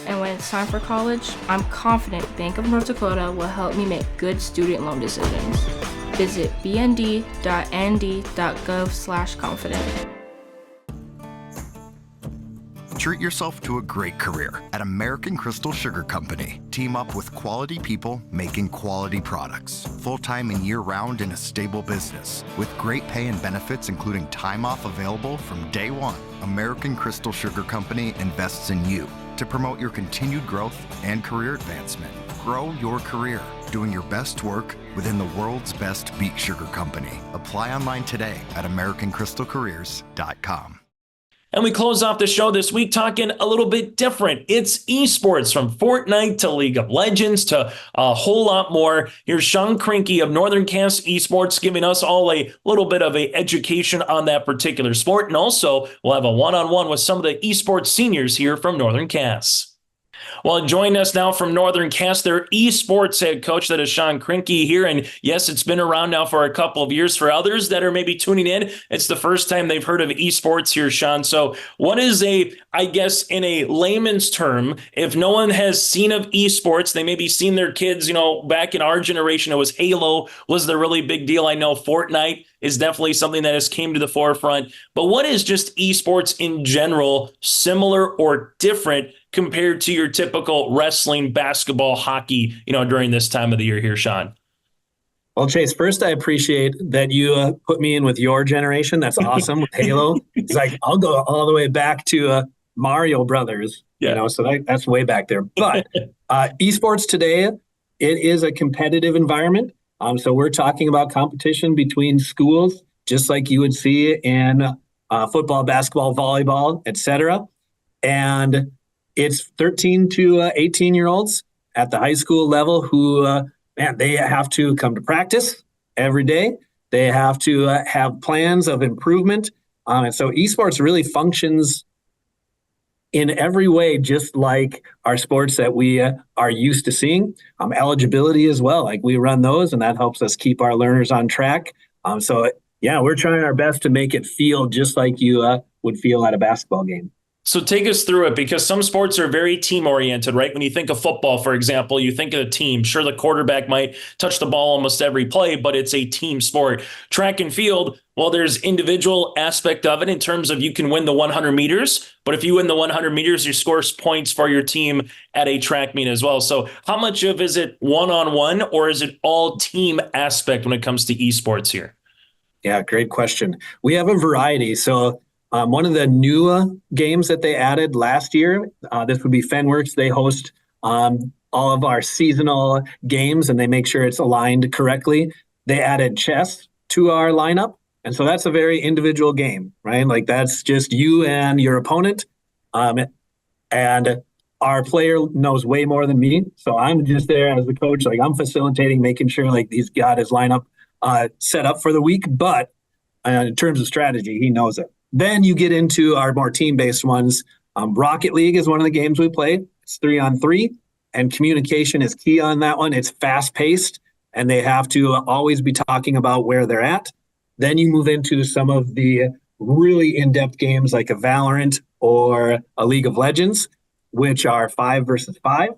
and when it's time for college, I'm confident Bank of North Dakota will help me make good student loan decisions. Visit bnd.nd.gov/confident. Treat yourself to a great career at American Crystal Sugar Company. Team up with quality people making quality products. Full-time and year-round in a stable business. With great pay and benefits including time off available from day one. American Crystal Sugar Company invests in you to promote your continued growth and career advancement. Grow your career doing your best work within the world's best beet sugar company. Apply online today at AmericanCrystalCareers.com. And we close off the show this week talking a little bit different. It's esports, from Fortnite to League of Legends to a whole lot more. Here's Shawn Krinke of Northern Cass Esports giving us all a little bit of an education on that particular sport. And also, we'll have a one-on-one with some of the esports seniors here from Northern Cass. Well, joining us now from Northern Cass, their esports head coach, that is Shawn Krinke here. And yes, it's been around now for a couple of years. For others that are maybe tuning in, it's the first time they've heard of esports here, Shawn. So what is I guess in a layman's term, if no one has seen of esports, they maybe seen their kids, back in our generation, it was Halo was the really big deal. I know Fortnite is definitely something that has came to the forefront. But what is just esports in general, similar or different compared to your typical wrestling, basketball, hockey, during this time of the year here, Shawn? Well, Chase, first, I appreciate that you put me in with your generation. That's awesome with Halo. It's like, I'll go all the way back to Mario Brothers, so that's way back there. But esports today, it is a competitive environment. So we're talking about competition between schools, just like you would see in football, basketball, volleyball, etc. And it's 13 to 18-year-olds at the high school level who, they have to come to practice every day. They have to have plans of improvement. And so esports really functions in every way, just like our sports that we are used to seeing. Eligibility as well, like we run those, and that helps us keep our learners on track. We're trying our best to make it feel just like you would feel at a basketball game. So take us through it, because some sports are very team-oriented, right? When you think of football, for example, you think of a team. Sure, the quarterback might touch the ball almost every play, but it's a team sport. Track and field, well, there's individual aspect of it in terms of you can win the 100 meters, but if you win the 100 meters, you score points for your team at a track meet as well. So how much of is it one-on-one, or is it all team aspect when it comes to esports here? Yeah, great question. We have a variety. So one of the new games that they added last year, this would be Fenworks. They host all of our seasonal games, and they make sure it's aligned correctly. They added chess to our lineup. And so that's a very individual game, right? Like that's just you and your opponent. And our player knows way more than me. So I'm just there as the coach. Like I'm facilitating, making sure like he's got his lineup set up for the week. But in terms of strategy, he knows it. Then you get into our more team-based ones. Rocket League is one of the games we play. It's 3-on-3, and communication is key on that one. It's fast-paced, and they have to always be talking about where they're at. Then you move into some of the really in-depth games like a Valorant or a League of Legends, which are 5 versus 5.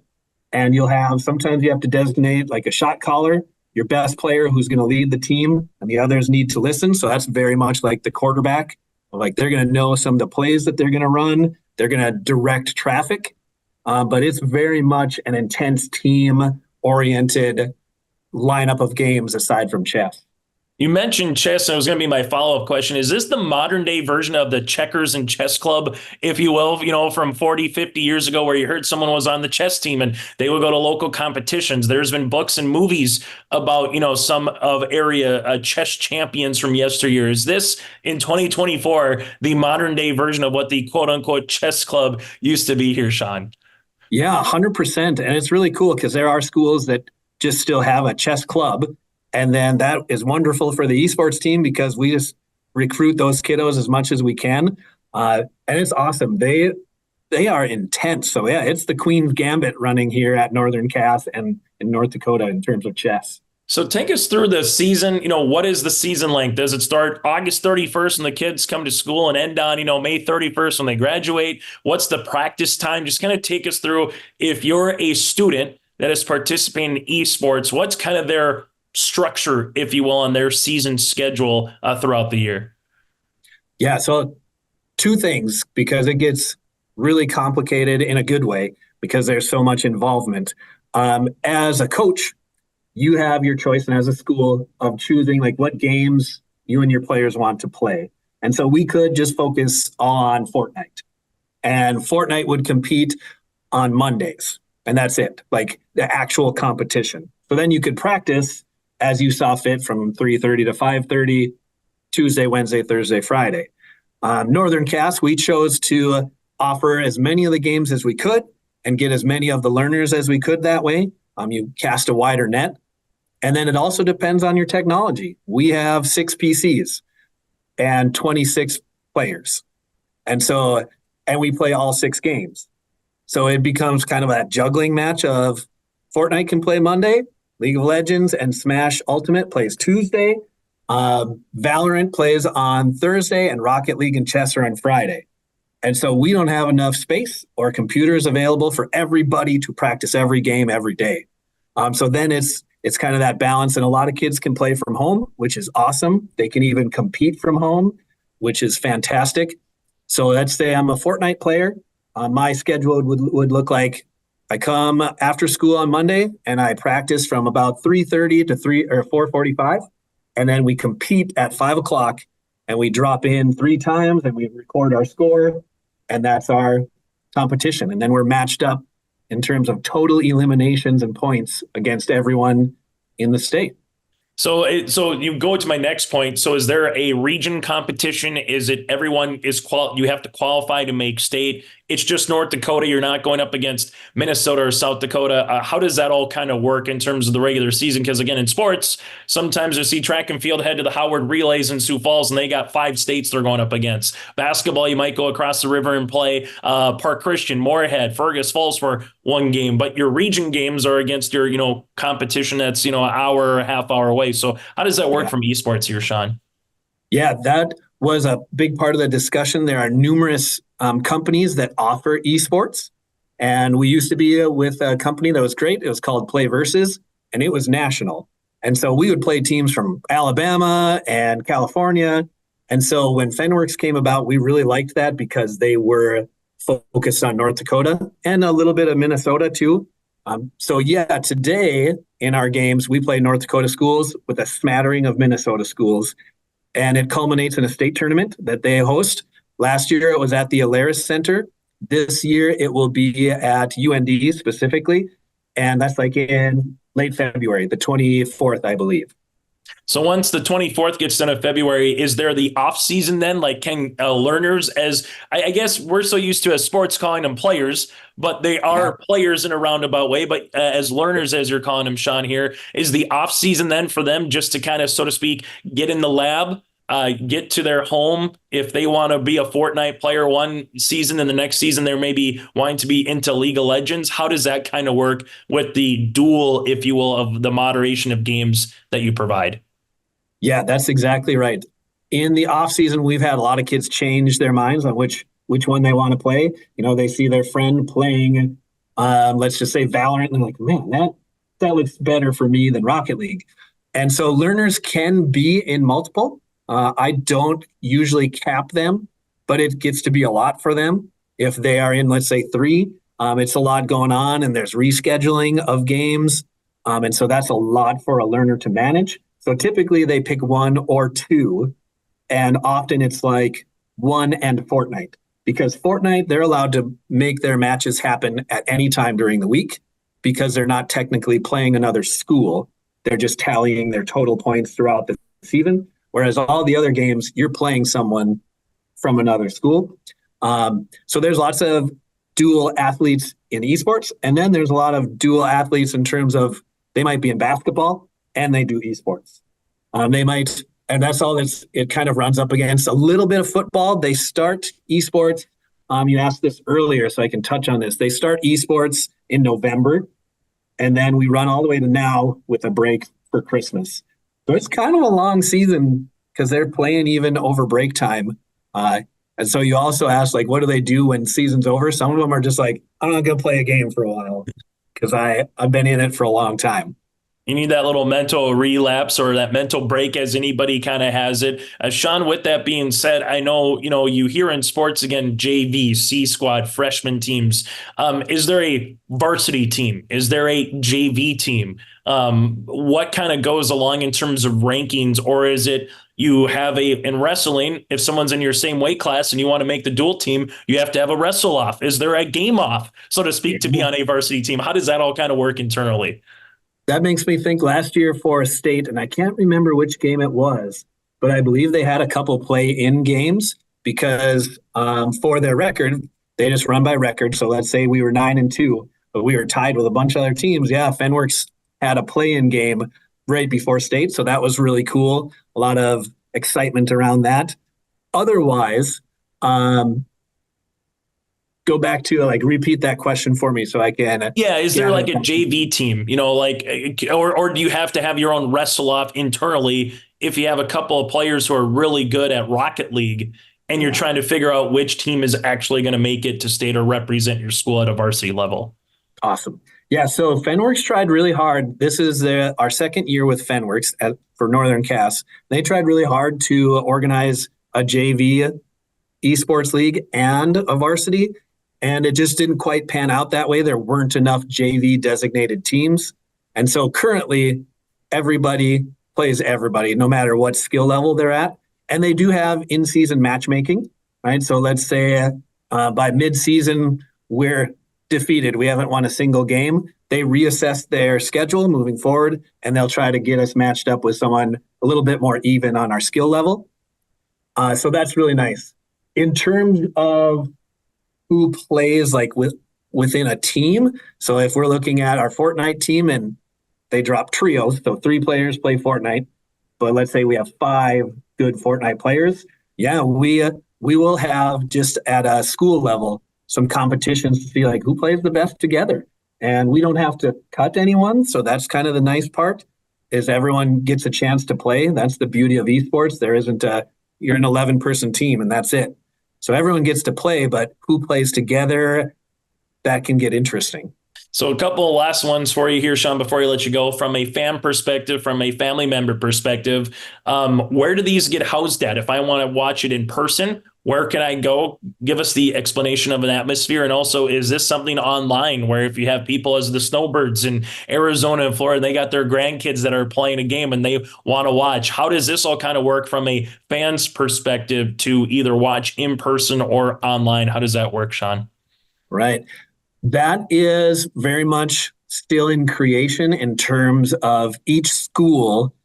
And sometimes you have to designate like a shot caller, your best player who's going to lead the team, and the others need to listen. So that's very much like the quarterback. Like they're going to know some of the plays that they're going to run. They're going to direct traffic. But it's very much an intense team-oriented lineup of games aside from chess. You mentioned chess, and it was going to be my follow-up question. Is this the modern-day version of the checkers and chess club, if you will, from 40, 50 years ago, where you heard someone was on the chess team and they would go to local competitions? There's been books and movies about, some of area chess champions from yesteryear. Is this, in 2024, the modern-day version of what the quote-unquote chess club used to be here, Shawn? Yeah, 100%. And it's really cool because there are schools that just still have a chess club. And then that is wonderful for the esports team because we just recruit those kiddos as much as we can. And it's awesome. They are intense. So yeah, it's the Queen's Gambit running here at Northern Cass and in North Dakota in terms of chess. So take us through the season. What is the season length? Does it start August 31st when the kids come to school and end on, May 31st when they graduate? What's the practice time? Just kind of take us through, if you're a student that is participating in esports, what's kind of their structure, if you will, on their season schedule throughout the year? Yeah, so two things, because it gets really complicated in a good way because there's so much involvement. As a coach, you have your choice, and as a school, of choosing like what games you and your players want to play. And so we could just focus on Fortnite, and Fortnite would compete on Mondays, and that's it, like the actual competition. So then you could practice as you saw fit from 3:30 to 5:30, Tuesday, Wednesday, Thursday, Friday. Northern Cass, we chose to offer as many of the games as we could and get as many of the learners as we could that way. You cast a wider net. And then it also depends on your technology. We have 6 PCs and 26 players. And we play all 6 games. So it becomes kind of a juggling match of Fortnite can play Monday, League of Legends and Smash Ultimate plays Tuesday. Valorant plays on Thursday, and Rocket League and chess are on Friday. And so we don't have enough space or computers available for everybody to practice every game every day. So then it's kind of that balance, and a lot of kids can play from home, which is awesome. They can even compete from home, which is fantastic. So let's say I'm a Fortnite player. My schedule would look like I come after school on Monday and I practice from about 3:30 to 4:45, and then we compete at 5 o'clock, and we drop in 3 times and we record our score, and that's our competition. And then we're matched up in terms of total eliminations and points against everyone in the state. So you go to my next point. So is there a region competition? Is it everyone is you have to qualify to make state? It's just North Dakota. You're not going up against Minnesota or South Dakota. How does that all kind of work in terms of the regular season? Because again, in sports, sometimes you see track and field head to the Howard Relays in Sioux Falls, and they got 5 states they're going up against. Basketball, you might go across the river and play Park Christian, Moorhead, Fergus Falls for one game. But your region games are against your competition that's an hour or a half hour away. So how does that work from esports here, Shawn? Yeah, that was a big part of the discussion. There are numerous companies that offer esports, and we used to be with a company that was great. It was called Play Versus, and it was national. And so we would play teams from Alabama and California. And so when Fenworks came about, we really liked that because they were focused on North Dakota and a little bit of Minnesota too. Today in our games, we play North Dakota schools with a smattering of Minnesota schools, and it culminates in a state tournament that they host. Last year, it was at the Alaris Center. This year, it will be at UND specifically, and that's like in late February, the 24th, I believe. So once the 24th gets done in February, is there the off season then? Like, can learners, as I guess we're so used to as sports calling them players, but they are players in a roundabout way. But as learners, as you're calling them, Shawn, here, is the off season then for them just to kind of, so to speak, get in the lab, get to their home? If they want to be a Fortnite player one season and the next season they're maybe wanting to be into League of Legends, how does that kind of work with the dual, if you will, of the moderation of games that you provide? Yeah, that's exactly right. In the off season, we've had a lot of kids change their minds on which one they want to play. They see their friend playing, let's just say Valorant, and they're like, man, that looks better for me than Rocket League. And so learners can be in multiple. I don't usually cap them, but it gets to be a lot for them. If they are in, let's say 3, it's a lot going on, and there's rescheduling of games. And so that's a lot for a learner to manage. So typically they pick one or two, and often it's like one and Fortnite, because Fortnite, they're allowed to make their matches happen at any time during the week because they're not technically playing another school. They're just tallying their total points throughout the season. Whereas all the other games, you're playing someone from another school. So there's lots of dual athletes in esports. And then there's a lot of dual athletes in terms of they might be in basketball and they do esports. They might, and that's all it kind of runs up against. A little bit of football. They start esports. You asked this earlier, so I can touch on this. They start esports in November, and then we run all the way to now with a break for Christmas. So it's kind of a long season because they're playing even over break time. And so you also ask, like, what do they do when season's over? Some of them are just like, I'm not going to play a game for a while because I've been in it for a long time. You need that little mental relapse or that mental break, as anybody kind of has it. Shawn, with that being said, I know, you hear in sports, again, JV, C squad, freshman teams. Is there a varsity team? Is there a JV team? What kind of goes along in terms of rankings? Or is it you have in wrestling, if someone's in your same weight class and you want to make the dual team, you have to have a wrestle off. Is there a game off, so to speak, to be on a varsity team? How does that all kind of work internally? That makes me think last year for state, and I can't remember which game it was, but I believe they had a couple play-in games because for their record, they just run by record. So let's say we were 9-2, but we were tied with a bunch of other teams. Yeah, Fenworks had a play-in game right before state, so that was really cool. A lot of excitement around that. Otherwise, go back to repeat that question for me so I can. Yeah, is there like a JV team, or do you have to have your own wrestle off internally if you have a couple of players who are really good at Rocket League and you're trying to figure out which team is actually going to make it to state or represent your school at a varsity level? Awesome. Yeah, so Fenworks tried really hard. This is our second year with Fenworks for Northern Cass. They tried really hard to organize a JV esports league and a varsity, and it just didn't quite pan out that way. There weren't enough JV designated teams. And so currently, everybody plays everybody, no matter what skill level they're at. And they do have in-season matchmaking, right? So let's say by mid-season, we're defeated. We haven't won a single game. They reassess their schedule moving forward, and they'll try to get us matched up with someone a little bit more even on our skill level. So that's really nice. In terms of who plays within a team, so if we're looking at our Fortnite team and they drop trios, so 3 players play Fortnite, but let's say we have 5 good Fortnite players. Yeah, we will have just at a school level some competitions to see who plays the best together. And we don't have to cut anyone. So that's kind of the nice part, is everyone gets a chance to play. That's the beauty of esports. There isn't you're an 11-person team and that's it. So everyone gets to play, but who plays together, that can get interesting. So a couple of last ones for you here, Shawn, before I let you go. From a fan perspective, from a family member perspective, where do these get housed at? If I want to watch it in person, where can I go? Give us the explanation of an atmosphere. And also, is this something online where if you have people as the Snowbirds in Arizona and Florida, they got their grandkids that are playing a game and they want to watch? How does this all kind of work from a fan's perspective to either watch in person or online? How does that work, Shawn? Right. That is very much still in creation in terms of each school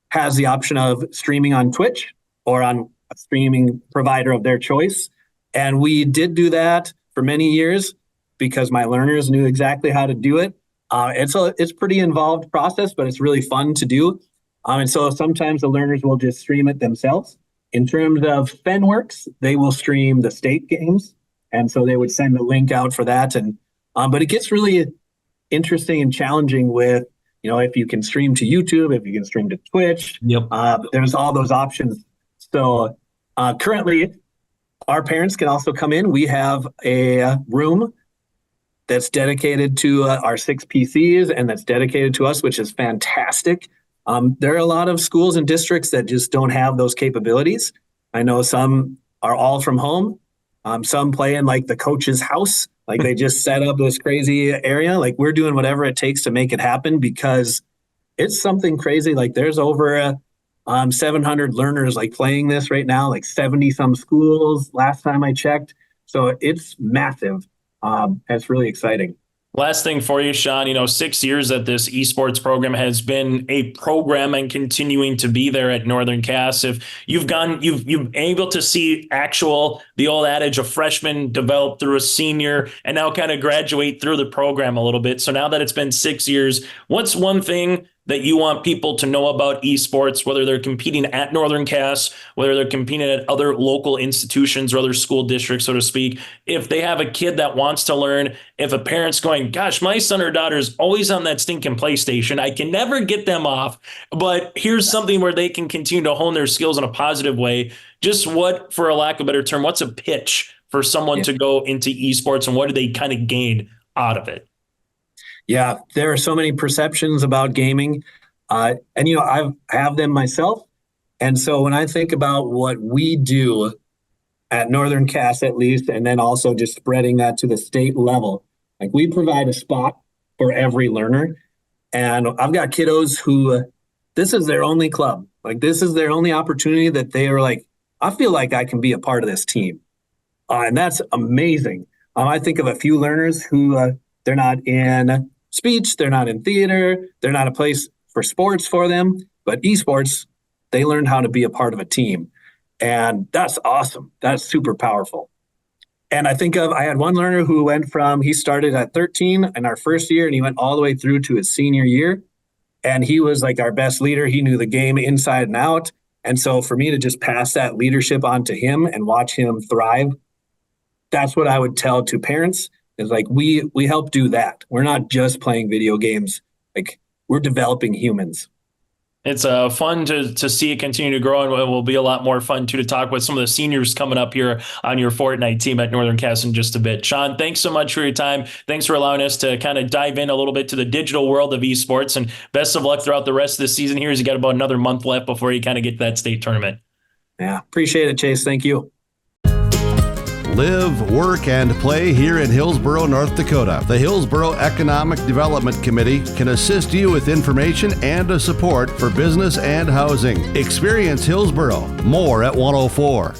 has the option of streaming on Twitch or on a streaming provider of their choice. And we did do that for many years because my learners knew exactly how to do it. It's a pretty involved process, but it's really fun to do. And so sometimes the learners will just stream it themselves. In terms of Fenworks, they will stream the state games. And so they would send a link out for that. And but it gets really interesting and challenging with, if you can stream to YouTube, if you can stream to Twitch, there's all those options. So currently, our parents can also come in. We have a room that's dedicated to our 6 PCs and that's dedicated to us, which is fantastic. There are a lot of schools and districts that just don't have those capabilities. I know some are all from home. Some play in the coach's house. They just set up this crazy area. We're doing whatever it takes to make it happen because it's something crazy. Like there's over 700 learners like playing this right now, like 70 some schools last time I checked. So it's massive. It's really exciting. Last thing for you, Shawn, 6 years that this esports program has been a program and continuing to be there at Northern Cass. If you've been able to see the old adage of freshman develop through a senior and now kind of graduate through the program a little bit. So now that it's been 6 years, what's one thing that you want people to know about esports, whether they're competing at Northern Cass, whether they're competing at other local institutions or other school districts, so to speak, if they have a kid that wants to learn, if a parent's going, gosh, my son or daughter is always on that stinking PlayStation, I can never get them off, but here's something where they can continue to hone their skills in a positive way. Just what, for a lack of a better term, what's a pitch for someone to go into esports and what do they kind of gain out of it? Yeah, there are so many perceptions about gaming. I have them myself. And so when I think about what we do at Northern Cass, at least, and then also just spreading that to the state level, like we provide a spot for every learner. And I've got kiddos who this is their only club. Like this is their only opportunity that they are like, I feel like I can be a part of this team. And that's amazing. I think of a few learners who they're not in speech, they're not in theater, they're not a place for sports for them, but esports, they learned how to be a part of a team. And that's awesome. That's super powerful. And I had one learner who he started at 13 in our first year and he went all the way through to his senior year. And he was like our best leader. He knew the game inside and out. And so for me to just pass that leadership on to him and watch him thrive, that's what I would tell to parents. Is like we help do that. We're not just playing video games. Like we're developing humans. It's fun to see it continue to grow, and it will be a lot more fun too to talk with some of the seniors coming up here on your Fortnite team at Northern Cass in just a bit. Shawn, thanks so much for your time. Thanks for allowing us to kind of dive in a little bit to the digital world of esports, and best of luck throughout the rest of the season here as you got about another month left before you kind of get to that state tournament. Yeah, appreciate it, Chase. Thank you. Live, work, and play here in Hillsborough, North Dakota. The Hillsborough Economic Development Committee can assist you with information and support for business and housing. Experience Hillsborough. More at 104.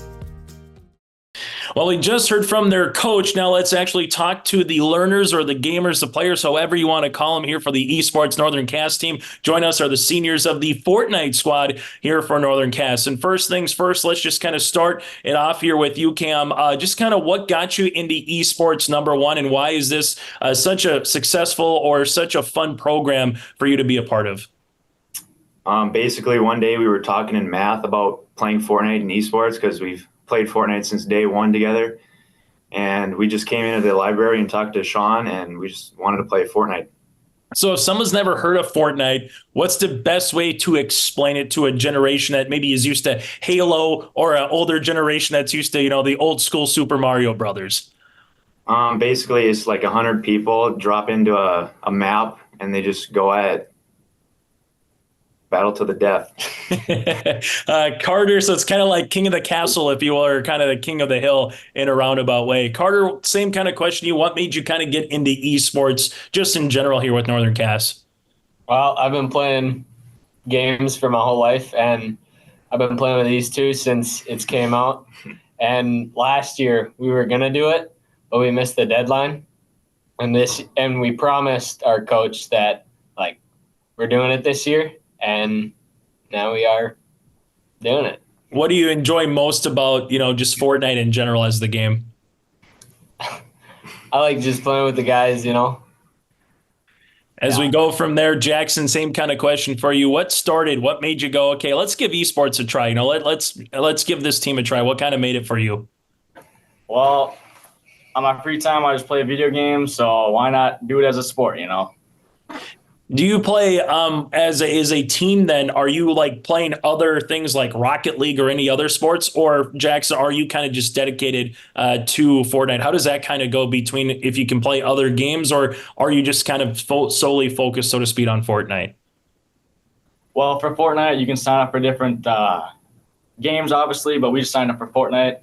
Well, we just heard from their coach. Now let's actually talk to the learners or the gamers, the players, however you want to call them here for the esports Northern Cass team. Join us are the seniors of the Fortnite squad here for Northern Cass. And first things first, let's just kind of start it off here with you, Cam. Just kind of what got you into esports, number one, and why is this such a successful or such a fun program for you to be a part of? Basically, one day we were talking in math about playing Fortnite and esports because we've played Fortnite since day one together, and we just came into the library and talked to Shawn, and we just wanted to play Fortnite. So if someone's never heard of Fortnite, what's the best way to explain it to a generation that maybe is used to Halo or an older generation that's used to, the old school Super Mario Brothers? Basically, it's like 100 people drop into a map, and they just go at it. Battle to the death. Carter, so it's kind of like King of the Castle, if you will, or kind of the King of the Hill in a roundabout way. Carter, same kind of question to you. What made you kind of get into esports just in general here with Northern Cass? Well, I've been playing games for my whole life, and I've been playing with these two since it's came out. And last year we were going to do it, but we missed the deadline. And we promised our coach that we're doing it this year. And now we are doing it. What do you enjoy most about, just Fortnite in general as the game? I like just playing with the guys, As we go from there, Jaxon, same kind of question for you. What made you go, okay, let's give esports a try. Let's give this team a try. What kind of made it for you? Well, on my free time, I just play video games. So why not do it as a sport, Do you play as a team then? Are you playing other things like Rocket League or any other sports? Or, Jaxon, are you kind of just dedicated to Fortnite? How does that kind of go between if you can play other games, or are you just kind of solely focused, so to speak, on Fortnite? Well, for Fortnite, you can sign up for different games, obviously, but we just signed up for Fortnite.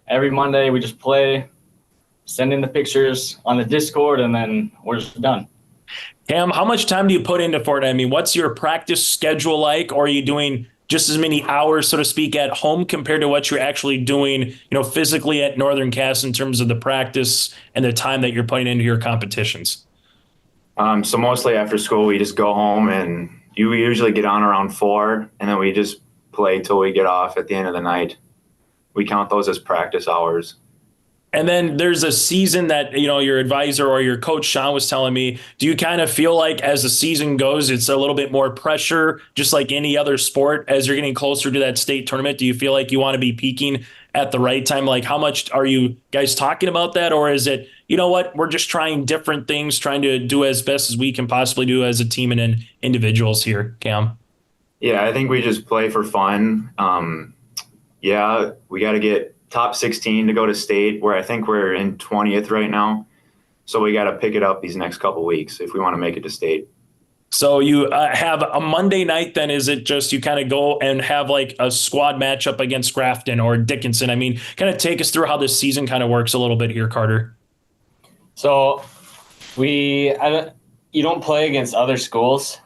Every Monday, we just play, send in the pictures on the Discord, and then we're just done. Cam, how much time do you put into Fortnite? I mean, what's your practice schedule like? Or are you doing just as many hours, so to speak, at home compared to what you're actually doing, physically at Northern Cass in terms of the practice and the time that you're putting into your competitions? So mostly after school, we just go home and we usually get on around 4, and then we just play till we get off at the end of the night. We count those as practice hours. And then there's a season that, your advisor or your coach, Shawn, was telling me. Do you kind of feel like as the season goes, it's a little bit more pressure, just like any other sport, as you're getting closer to that state tournament? Do you feel like you want to be peaking at the right time? Like, how much are you guys talking about that? Or is it, we're just trying different things, trying to do as best as we can possibly do as a team and individuals here, Cam? Yeah, I think we just play for fun. We got to get top 16 to go to state, where I think we're in 20th right now. So we got to pick it up these next couple weeks if we want to make it to state. So you have a Monday night, then is it just you kind of go and have like a squad matchup against Grafton or Dickinson? I mean, kind of take us through how this season kind of works a little bit here, Carter. So you don't play against other schools.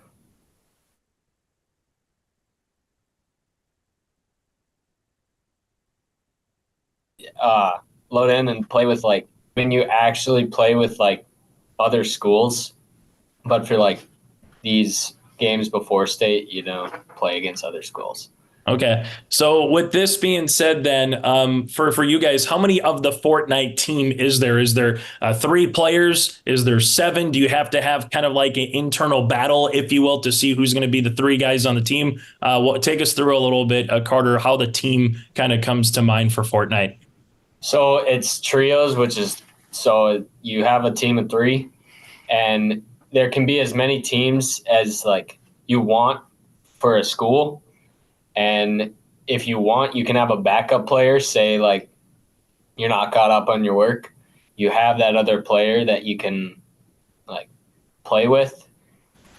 Load in and play with when you actually play with other schools, but for these games before state, you don't play against other schools. Okay. So with this being said, then for you guys, how many of the Fortnite team is there? Is there 3 players? Is there 7? Do you have to have kind of like an internal battle, if you will, to see who's going to be the 3 guys on the team? Take us through a little bit, Carter, how the team kind of comes to mind for Fortnite. So it's trios, so you have a team of 3, and there can be as many teams as you want for a school. And if you want, you can have a backup player. Say you're not caught up on your work, you have that other player that you can play with.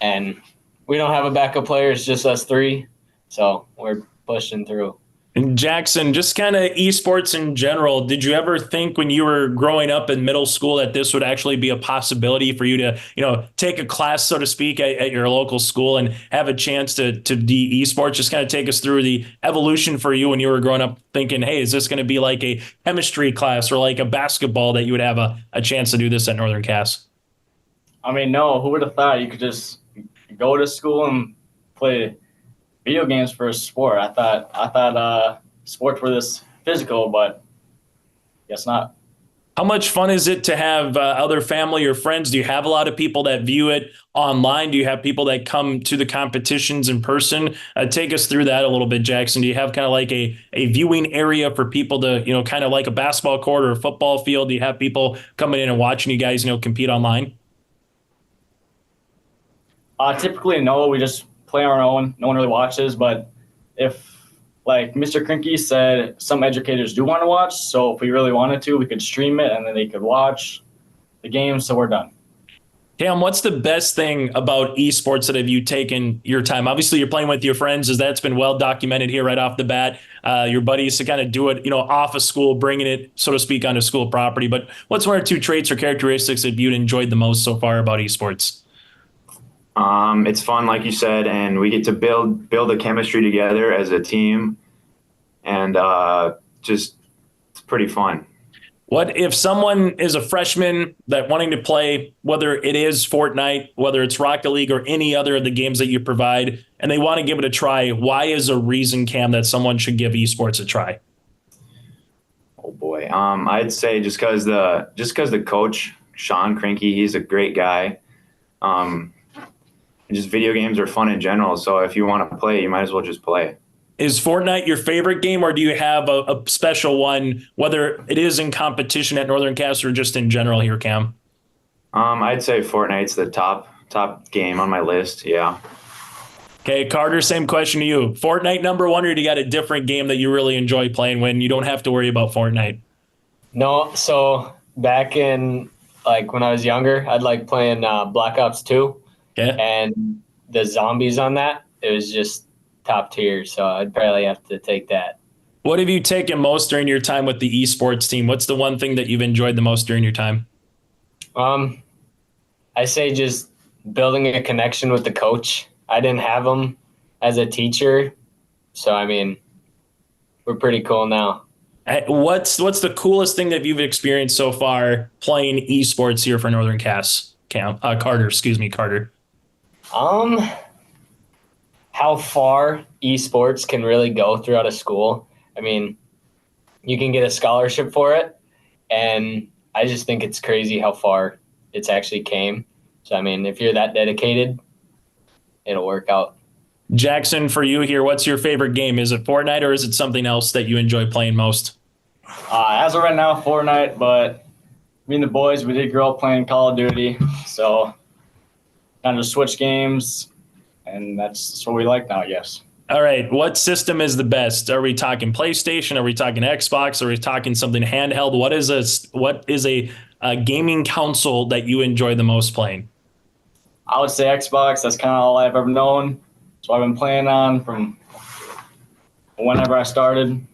And we don't have a backup player; it's just us 3, so we're pushing through. And Jaxon, just kind of esports in general, did you ever think when you were growing up in middle school that this would actually be a possibility for you to, take a class, so to speak, at your local school and have a chance to do esports? Just kind of take us through the evolution for you when you were growing up thinking, hey, is this going to be like a chemistry class or like a basketball that you would have a chance to do this at Northern Cass? I mean, no, who would have thought you could just go to school and play video games for a sport? I thought sports were this physical, but guess not. How much fun is it to have other family or friends? Do you have a lot of people that view it online? Do you have people that come to the competitions in person? Take us through that a little bit, Jaxon. Do you have kind of like a viewing area for people to, kind of like a basketball court or a football field? Do you have people coming in and watching you guys, compete online? Typically, no. We just play on our own. No one really watches, but if Mr. Krinke said, some educators do want to watch, so if we really wanted to, we could stream it and then they could watch the game, so we're done. Cam, what's the best thing about esports that have you taken your time? Obviously, you're playing with your friends, as that's been well documented here right off the bat. Your buddies to kind of do it, off of school, bringing it, so to speak, onto school property. But what's 1 or 2 traits or characteristics that you've enjoyed the most so far about esports? It's fun, like you said, and we get to build a chemistry together as a team, and it's pretty fun. What if someone is a freshman that wanting to play, whether it is Fortnite, whether it's Rocket League or any other of the games that you provide, and they want to give it a try? Why is a reason, Cam, that someone should give esports a try? Oh boy, I'd say just because the coach, Shawn Krinke, he's a great guy. Just video games are fun in general, so if you want to play, you might as well just play. Is Fortnite your favorite game, or do you have a special one, whether it is in competition at Northern Cass or just in general here, Cam? I'd say Fortnite's the top game on my list, yeah. Okay, Carter, same question to you. Fortnite number 1, or do you got a different game that you really enjoy playing when you don't have to worry about Fortnite? No, so back in when I was younger, I'd like playing Black Ops 2. Yeah. And the zombies on that, it was just top tier, so I'd probably have to take that. What have you taken most during your time with the esports team? What's the one thing that you've enjoyed the most during your time? I say just building a connection with the coach. I didn't have him as a teacher, so I mean, we're pretty cool now. What's the coolest thing that you've experienced so far playing esports here for Northern Cass? Carter. How far esports can really go throughout a school. I mean, you can get a scholarship for it, and I just think it's crazy how far it's actually came. So, I mean, if you're that dedicated, it'll work out. Jaxon, for you here, what's your favorite game? Is it Fortnite or is it something else that you enjoy playing most? As of right now, Fortnite, but me and the boys, we did grow up playing Call of Duty, so kind of switch games, and that's what we like now, I guess. All right, what system is the best? Are we talking PlayStation? Are we talking Xbox? Are we talking something handheld? What is a gaming console that you enjoy the most playing? I would say Xbox. That's kind of all I've ever known. So I've been playing on from whenever I started.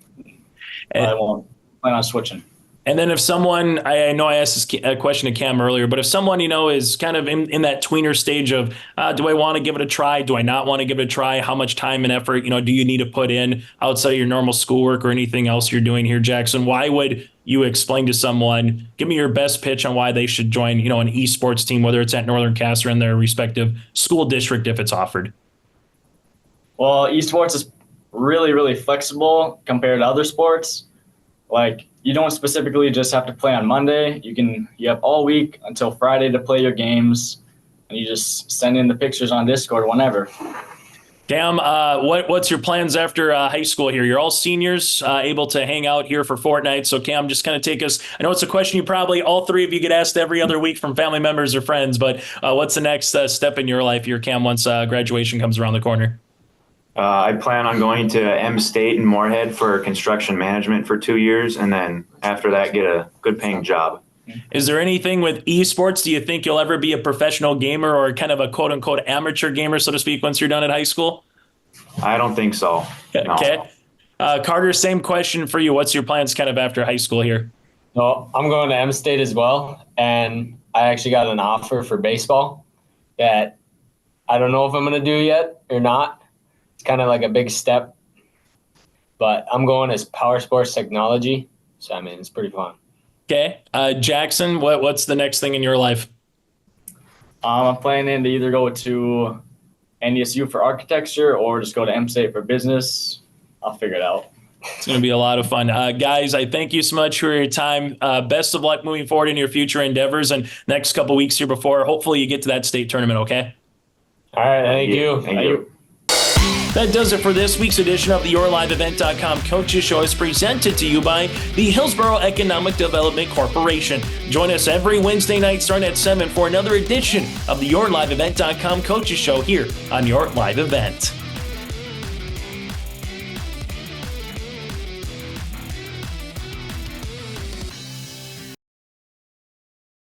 I won't plan on switching. And then if someone, I know I asked this question to Cam earlier, but if someone, is kind of in that tweener stage of, do I want to give it a try? Do I not want to give it a try? How much time and effort, do you need to put in outside of your normal schoolwork or anything else you're doing here, Jaxon? Why would you explain to someone, give me your best pitch on why they should join, an esports team, whether it's at Northern Cass or in their respective school district if it's offered? Well, esports is really, really flexible compared to other sports. Like, you don't specifically just have to play on Monday. You have all week until Friday to play your games, and you just send in the pictures on Discord whenever. Cam, what's your plans after high school here? You're all seniors, able to hang out here for Fortnite. So Cam, just kind of take us. I know it's a question you probably all three of you get asked every other week from family members or friends, but what's the next step in your life here, Cam, once graduation comes around the corner? I plan on going to M State in Moorhead for construction management for 2 years, and then after that, get a good paying job. Is there anything with esports? Do you think you'll ever be a professional gamer or kind of a quote unquote amateur gamer, so to speak, once you're done at high school? I don't think so. No. Okay. Carter, same question for you. What's your plans kind of after high school here? Well, I'm going to M State as well, and I actually got an offer for baseball that I don't know if I'm going to do yet or not. It's kind of like a big step, but I'm going as power sports technology. So, I mean, it's pretty fun. Okay. Jaxon, what's the next thing in your life? I'm planning to either go to NDSU for architecture or just go to M State for business. I'll figure it out. It's going to be a lot of fun. Guys, I thank you so much for your time. Best of luck moving forward in your future endeavors and next couple weeks here before hopefully you get to that state tournament, okay? All right. Thank you. Thank you. That does it for this week's edition of the YourLiveEvent.com Coaches Show. Is presented to you by the Hillsborough Economic Development Corporation. Join us every Wednesday night starting at 7 for another edition of the YourLiveEvent.com Coaches Show here on Your Live Event.